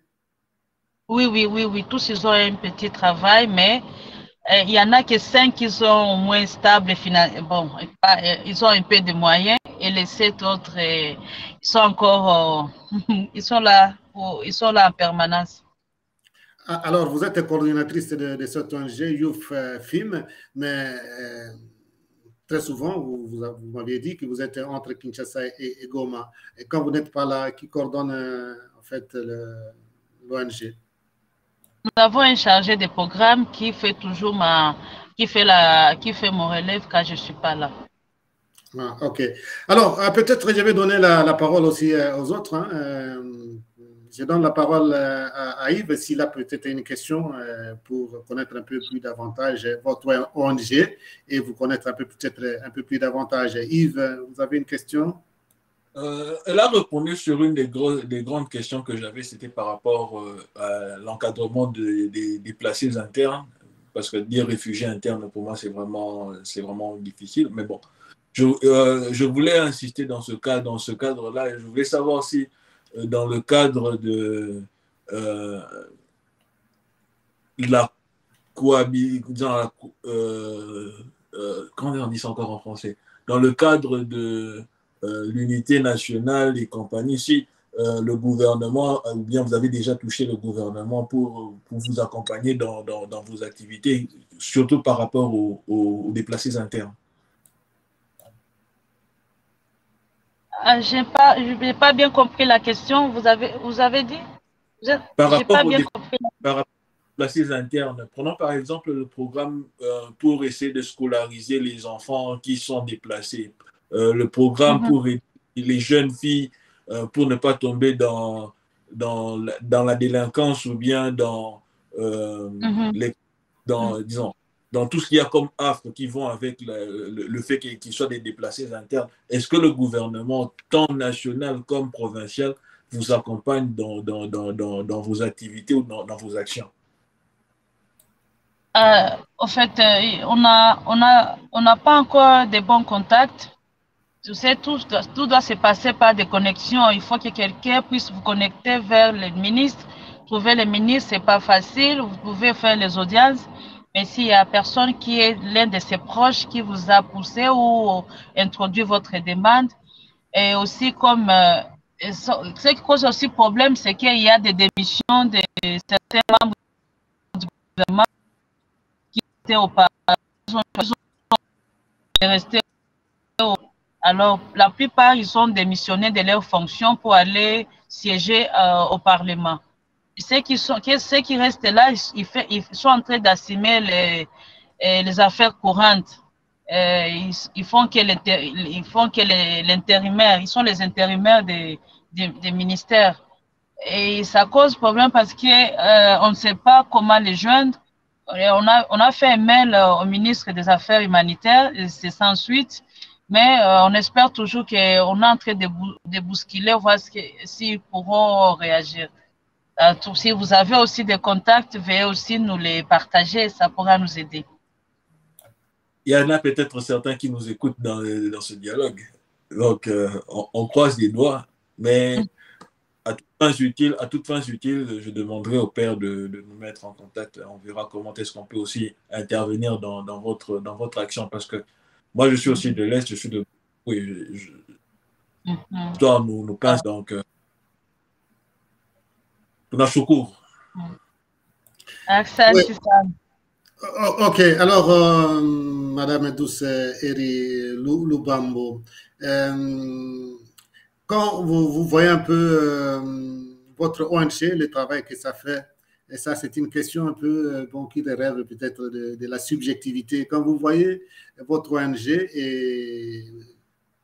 Oui. Tous, ils ont un petit travail, mais il y en a que 5 qui sont au moins stables. Bon, ils ont un peu de moyens et les 7 autres, ils sont encore... ils sont là en permanence. Alors, vous êtes coordinatrice de cette ONG Youth FIM, mais très souvent, vous m'aviez dit que vous êtes entre Kinshasa et Goma. Et quand vous n'êtes pas là, qui coordonne en fait l'ONG? Nous avons un chargé de programme qui fait toujours qui fait mon relève quand je ne suis pas là. Ah, ok. Alors, peut-être je vais donner la parole aussi aux autres. Hein. je donne la parole à Yves, s'il a peut-être une question pour connaître un peu plus davantage votre ONG et vous connaître peut-être un peu plus davantage. Yves, vous avez une question? Elle a répondu sur une des grandes questions que j'avais, c'était par rapport à l'encadrement des déplacés internes, parce que dire réfugiés internes, pour moi, c'est vraiment difficile. Mais bon, je voulais insister dans ce cadre-là, et je voulais savoir si, dans le cadre de la cohabitation, comment on dit ça encore en français? Dans le cadre de l'unité nationale et compagnie, si le gouvernement, ou bien vous avez déjà touché le gouvernement pour vous accompagner dans vos activités, surtout par rapport aux déplacés internes. Je n'ai pas bien compris la question. Vous avez dit? Par rapport aux déplacés internes, prenons par exemple le programme pour essayer de scolariser les enfants qui sont déplacés. Le programme pour aider les jeunes filles pour ne pas tomber dans la délinquance ou bien disons, dans tout ce qu'il y a comme affres qui vont avec le fait qu'ils soient des déplacés internes. Est-ce que le gouvernement, tant national comme provincial, vous accompagne dans vos activités ou dans vos actions? En fait, on n'a pas encore de bons contacts. Tu sais, tout doit se passer par des connexions. Il faut que quelqu'un puisse vous connecter vers le ministre. Trouver le ministre, ce n'est pas facile. Vous pouvez faire les audiences. Mais s'il y a personne qui est l'un de ses proches qui vous a poussé ou introduit votre demande, et aussi comme ce qui cause aussi problème, c'est qu'il y a des démissions de certains membres du gouvernement qui étaient auparavant restés. Alors, la plupart, ils sont démissionnés de leurs fonctions pour aller siéger au Parlement. Ceux qui restent là, ils sont en train d'assumer les affaires courantes. Ils font que l'intérimaire, ils sont les intérimaires des ministères. Et ça cause problème parce qu'on ne sait pas comment les joindre. On a fait un mail au ministre des Affaires humanitaires, et c'est sans suite. Mais on espère toujours qu'on est en train de bousculer, voir s'ils pourront réagir. Si vous avez aussi des contacts, veuillez aussi nous les partager, ça pourra nous aider. Il y en a peut-être certains qui nous écoutent dans ce dialogue. Donc, on croise les doigts, mais à toutes fins utiles, je demanderai au père de nous mettre en contact. On verra comment est-ce qu'on peut aussi intervenir dans votre action, parce que moi, je suis aussi de l'Est, je suis de... Oui, l'histoire nous pince, donc... On a secours. Oui. Ok, alors, Madame Douce Eri Lubambo, quand vous voyez un peu votre ONG, le travail que ça fait, et ça c'est une question un peu qui relève peut-être de la subjectivité, quand vous voyez votre ONG et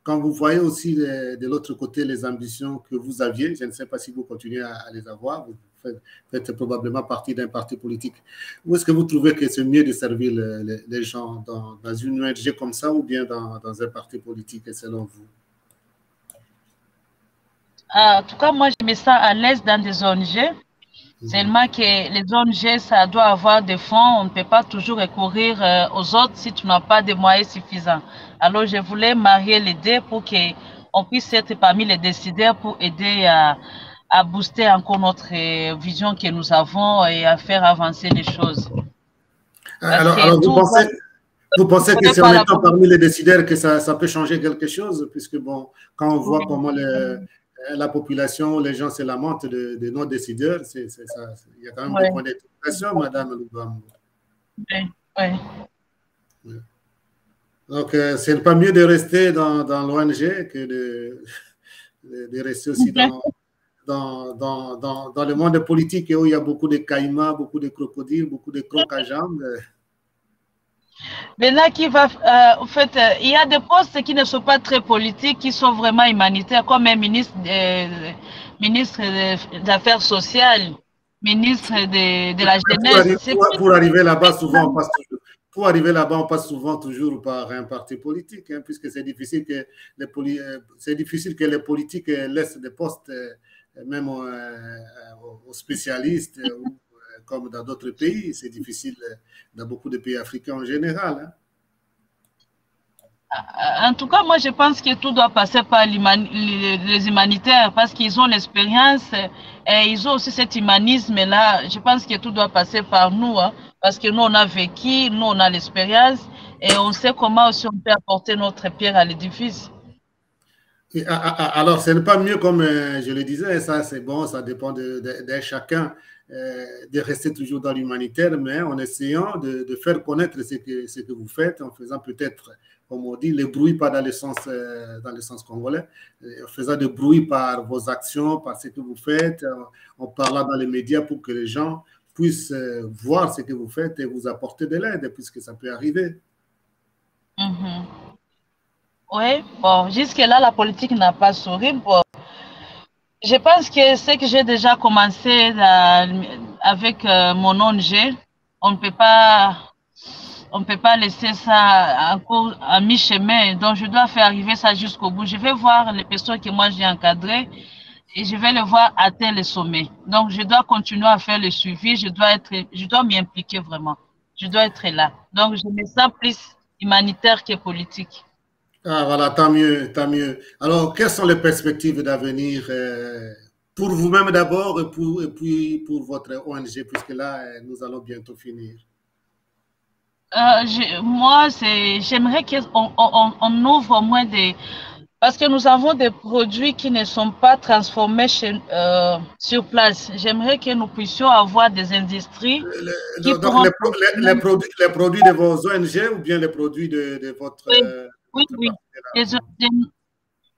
quand vous voyez aussi de l'autre côté les ambitions que vous aviez, je ne sais pas si vous continuez à les avoir, vous faites probablement partie d'un parti politique. Où est-ce que vous trouvez que c'est mieux de servir les gens dans une ONG comme ça ou bien dans un parti politique selon vous? En tout cas, moi, je me sens à l'aise dans des ONG. Seulement que les ONG, ça doit avoir des fonds. On ne peut pas toujours recourir aux autres si tu n'as pas de moyens suffisants. Alors, je voulais marier les deux pour qu'on puisse être parmi les décideurs pour aider à booster encore notre vision que nous avons et à faire avancer les choses. Alors vous pensez que c'est en étant parmi les décideurs que ça peut changer quelque chose, puisque bon, quand on voit comment la population, les gens se lamentent de nos décideurs, il y a quand même des points d'interrogation, Madame Lubambo. Oui. Donc, c'est pas mieux de rester dans l'ONG que de rester aussi dans le monde politique où il y a beaucoup de caïmans, beaucoup de crocodiles, beaucoup de crocs à jambes. Maintenant, en fait, il y a des postes qui ne sont pas très politiques, qui sont vraiment humanitaires, comme un ministre ministre des Affaires sociales, ministre de la jeunesse. Pour arriver là-bas, souvent, on passe toujours. Pour arriver là-bas, on passe souvent toujours par un parti politique, hein, puisque c'est difficile que les politiques laissent des postes, même aux spécialistes, comme dans d'autres pays. C'est difficile dans beaucoup de pays africains en général. Hein. En tout cas, moi, je pense que tout doit passer par les humanitaires parce qu'ils ont l'expérience et ils ont aussi cet humanisme-là. Je pense que tout doit passer par nous, hein, parce que nous, on a vécu, nous, on a l'expérience et on sait comment aussi on peut apporter notre pierre à l'édifice. Alors, ce n'est pas mieux, comme je le disais, ça c'est bon, ça dépend de chacun, de rester toujours dans l'humanitaire, mais en essayant de faire connaître ce que vous faites, en faisant peut-être, comme on dit, le bruit pas dans le sens congolais, en faisant du bruit par vos actions, par ce que vous faites, en parlant dans les médias pour que les gens puissent voir ce que vous faites et vous apporter de l'aide, puisque ça peut arriver. Mm-hmm. Oui, bon, jusque-là, la politique n'a pas souri. Bon, je pense que ce que j'ai déjà commencé avec mon ONG, on ne peut pas laisser ça à mi-chemin. Donc, je dois faire arriver ça jusqu'au bout. Je vais voir les personnes que moi j'ai encadrées et je vais les voir atteindre le sommet. Donc, je dois continuer à faire le suivi. Je dois m'y impliquer vraiment. Je dois être là. Donc, je me sens plus humanitaire que politique. Ah, voilà, tant mieux, tant mieux. Alors, quelles sont les perspectives d'avenir pour vous-même d'abord et puis pour votre ONG, puisque là, nous allons bientôt finir? Moi, j'aimerais qu'on ouvre au moins parce que nous avons des produits qui ne sont pas transformés sur place. J'aimerais que nous puissions avoir des industries donc les produits de vos ONG ou bien les produits de votre... Oui.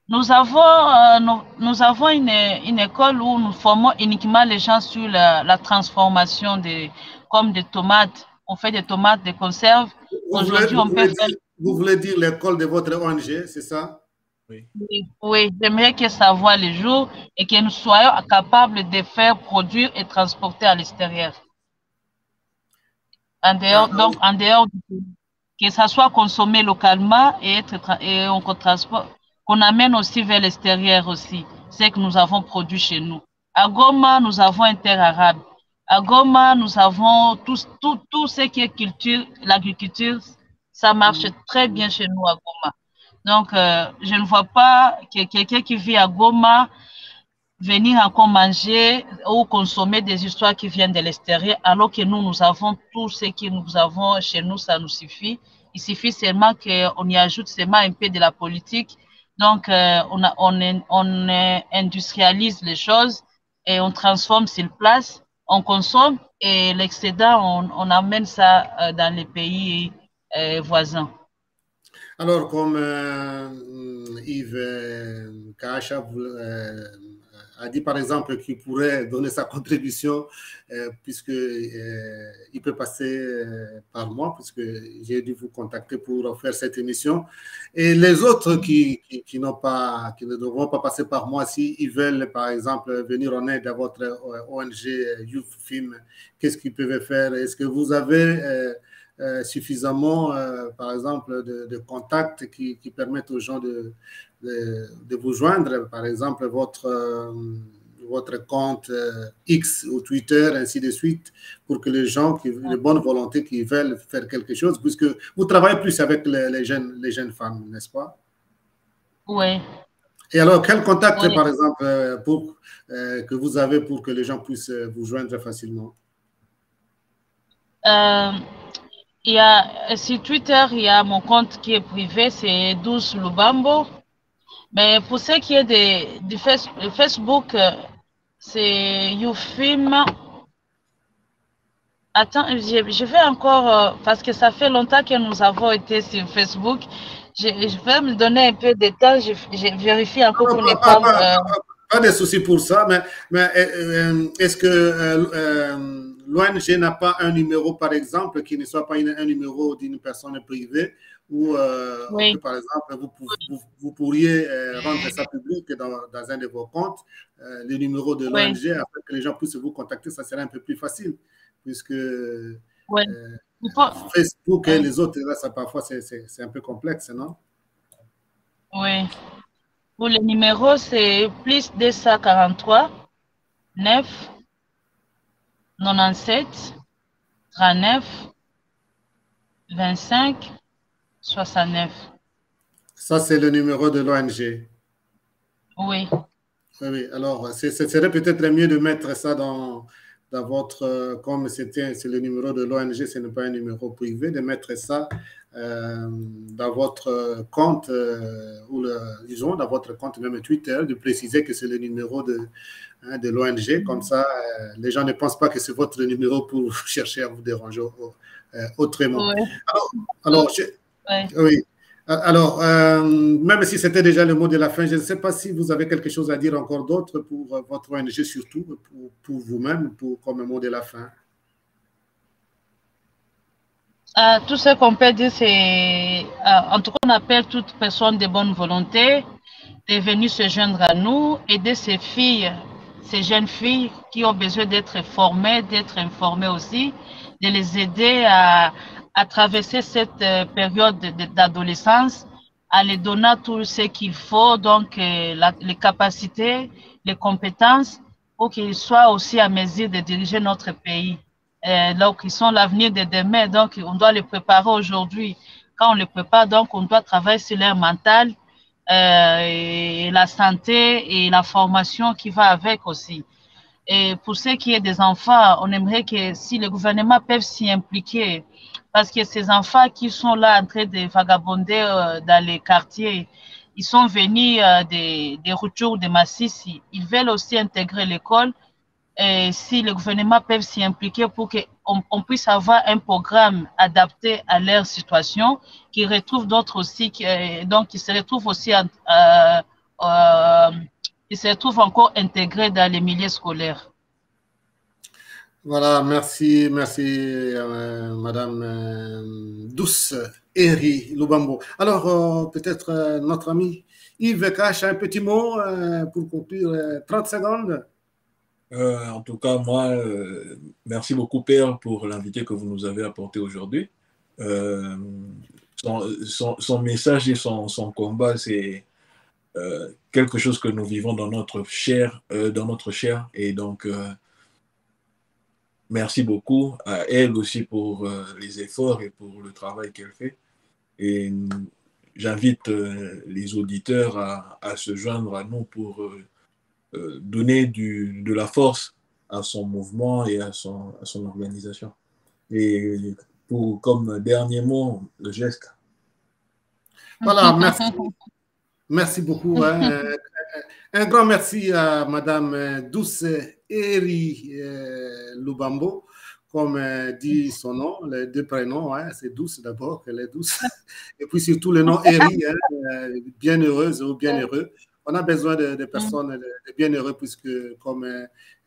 Nous avons une école où nous formons uniquement les gens sur la transformation comme des tomates. On fait des tomates, des conserves. Vous voulez dire l'école de votre ONG, c'est ça? Oui, j'aimerais que ça voie le jour et que nous soyons capables de faire produire et transporter à l'extérieur. En dehors que ça soit consommé localement et qu'on amène aussi vers l'extérieur aussi, c'est que nous avons produit chez nous. À Goma, nous avons une terre arabe. À Goma, nous avons tout ce qui est culture, l'agriculture, ça marche très bien chez nous à Goma. Donc, je ne vois pas que quelqu'un qui vit à Goma venir encore manger ou consommer des histoires qui viennent de l'extérieur, alors que nous avons tout ce que nous avons chez nous, ça nous suffit. Il suffit seulement qu'on y ajoute seulement un peu de la politique. Donc, on industrialise les choses et on transforme sur place, on consomme et l'excédent, on amène ça dans les pays voisins. Alors, comme Yves Kacha a dit, par exemple, qu'il pourrait donner sa contribution, puisqu'il peut passer par moi, puisque j'ai dû vous contacter pour faire cette émission. Et les autres qui ne devront pas passer par moi, s'ils veulent, par exemple, venir en aide à votre ONG Youth Film, qu'est-ce qu'ils peuvent faire? Est-ce que vous avez suffisamment, par exemple, de contacts qui permettent aux gens de vous joindre, par exemple, votre compte X ou Twitter, ainsi de suite, pour que les gens, les bonnes volontés qui veulent faire quelque chose, puisque vous travaillez plus avec les jeunes femmes, n'est-ce pas? Oui. Et alors, quel contact, par exemple, que vous avez pour que les gens puissent vous joindre facilement? Il y a, sur Twitter, il y a mon compte qui est privé, c'est Douce Lubambo. Mais pour ce qui est de Facebook, c'est YouFilm. Attends, je vais encore, parce que ça fait longtemps que nous avons été sur Facebook. Je vais me donner un peu de temps, je vérifie encore pour ne pas... Pas de souci pour ça, mais est-ce que l'ONG n'a pas un numéro, par exemple, qui ne soit pas un numéro d'une personne privée, ou Oui, que, par exemple, vous pourriez rendre ça public dans un de vos comptes, le numéro de oui, l'ONG, afin que les gens puissent vous contacter, ça serait un peu plus facile, puisque oui. Il faut, Facebook et oui, les autres, là, ça, parfois, c'est un peu complexe, non? oui. Pour le numéro, c'est plus 243 9 97 39 25 69. Ça, c'est le numéro de l'ONG. Oui, Oui, oui. Alors, ce serait peut-être mieux de mettre ça dans votre, comme c'est le numéro de l'ONG, ce n'est pas un numéro privé, de mettre ça dans votre compte, ou disons, dans votre compte même Twitter, de préciser que c'est le numéro de l'ONG. Comme ça, les gens ne pensent pas que c'est votre numéro pour chercher à vous déranger autrement. oui, Alors, oui. oui. Alors, même si c'était déjà le mot de la fin, je ne sais pas si vous avez quelque chose à dire encore d'autre pour votre ONG, surtout pour vous-même, comme mot de la fin. Tout ce qu'on peut dire, c'est, en tout cas, on appelle toute personne de bonne volonté de venir se joindre à nous, aider ces filles, ces jeunes filles qui ont besoin d'être formées, d'être informées aussi, de les aider à traverser cette période d'adolescence, à les donner tout ce qu'il faut, donc les capacités, les compétences, pour qu'ils soient aussi à mesure de diriger notre pays. Donc, ils sont l'avenir de demain, donc on doit les préparer aujourd'hui. Quand on les prépare, donc on doit travailler sur leur mental, et la santé et la formation qui va avec aussi. Et pour ce qui est des enfants, on aimerait que si le gouvernement peut s'y impliquer, parce que ces enfants qui sont là en train de vagabonder dans les quartiers, ils sont venus des retours de Massissi, ils veulent aussi intégrer l'école. Et si le gouvernement peut s'y impliquer pour qu'on puisse avoir un programme adapté à leur situation, qui retrouve d'autres aussi, donc qui se retrouvent aussi, qui se retrouvent encore intégrés dans les milieux scolaires. Voilà, merci, Madame Douce Eri Lubambo. Alors, peut-être notre ami Yves Cache, un petit mot pour conclure, 30 secondes. En tout cas, moi, merci beaucoup, Père, pour l'invité que vous nous avez apporté aujourd'hui. Son message et son combat, c'est quelque chose que nous vivons dans notre chair, et donc merci beaucoup à elle aussi pour les efforts et pour le travail qu'elle fait. Et j'invite les auditeurs à se joindre à nous pour donner de la force à son mouvement et à son organisation. Et comme dernier mot, le geste. Voilà, merci. Merci beaucoup. Un grand merci à Madame Douce Eri Lubambo, comme dit son nom, les deux prénoms, c'est Douce d'abord, elle est douce, et puis surtout le nom Eri, bienheureuse ou bienheureux. On a besoin de personnes de bienheureux, puisque comme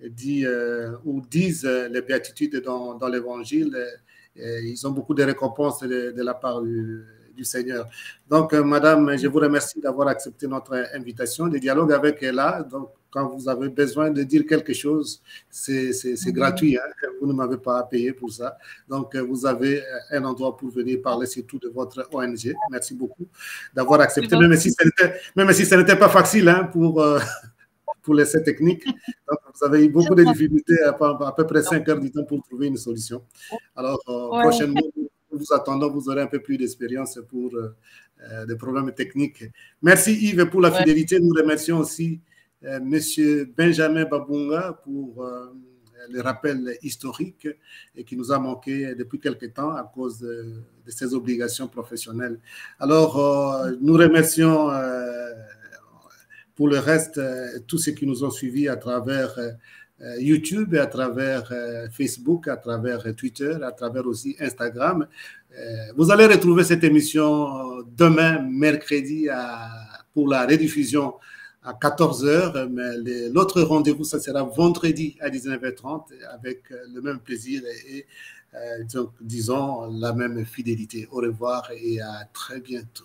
dit ou disent les béatitudes dans l'Évangile, ils ont beaucoup de récompenses de la part du Seigneur. Donc, Madame, je vous remercie d'avoir accepté notre invitation. Le dialogue avec elle là, donc quand vous avez besoin de dire quelque chose, c'est gratuit. Vous ne m'avez pas payé pour ça. Donc, vous avez un endroit pour venir parler surtout de votre ONG. Merci beaucoup d'avoir accepté, même si ce n'était pas facile pour l'essai technique. Donc, vous avez eu beaucoup de difficultés, à peu près 5 heures du temps pour trouver une solution. Alors, prochainement, nous vous attendons, vous aurez un peu plus d'expérience pour des problèmes techniques. Merci Yves pour la fidélité. Nous remercions aussi Monsieur Benjamin Babunga pour le rappel historique et qui nous a manqué depuis quelque temps à cause de ses obligations professionnelles. Alors, nous remercions pour le reste tous ceux qui nous ont suivis à travers YouTube, à travers Facebook, à travers Twitter, à travers aussi Instagram. Vous allez retrouver cette émission demain, mercredi, pour la rediffusion à 14 h, mais l'autre rendez-vous, ça sera vendredi à 19h30 avec le même plaisir et donc, disons, la même fidélité. Au revoir et à très bientôt.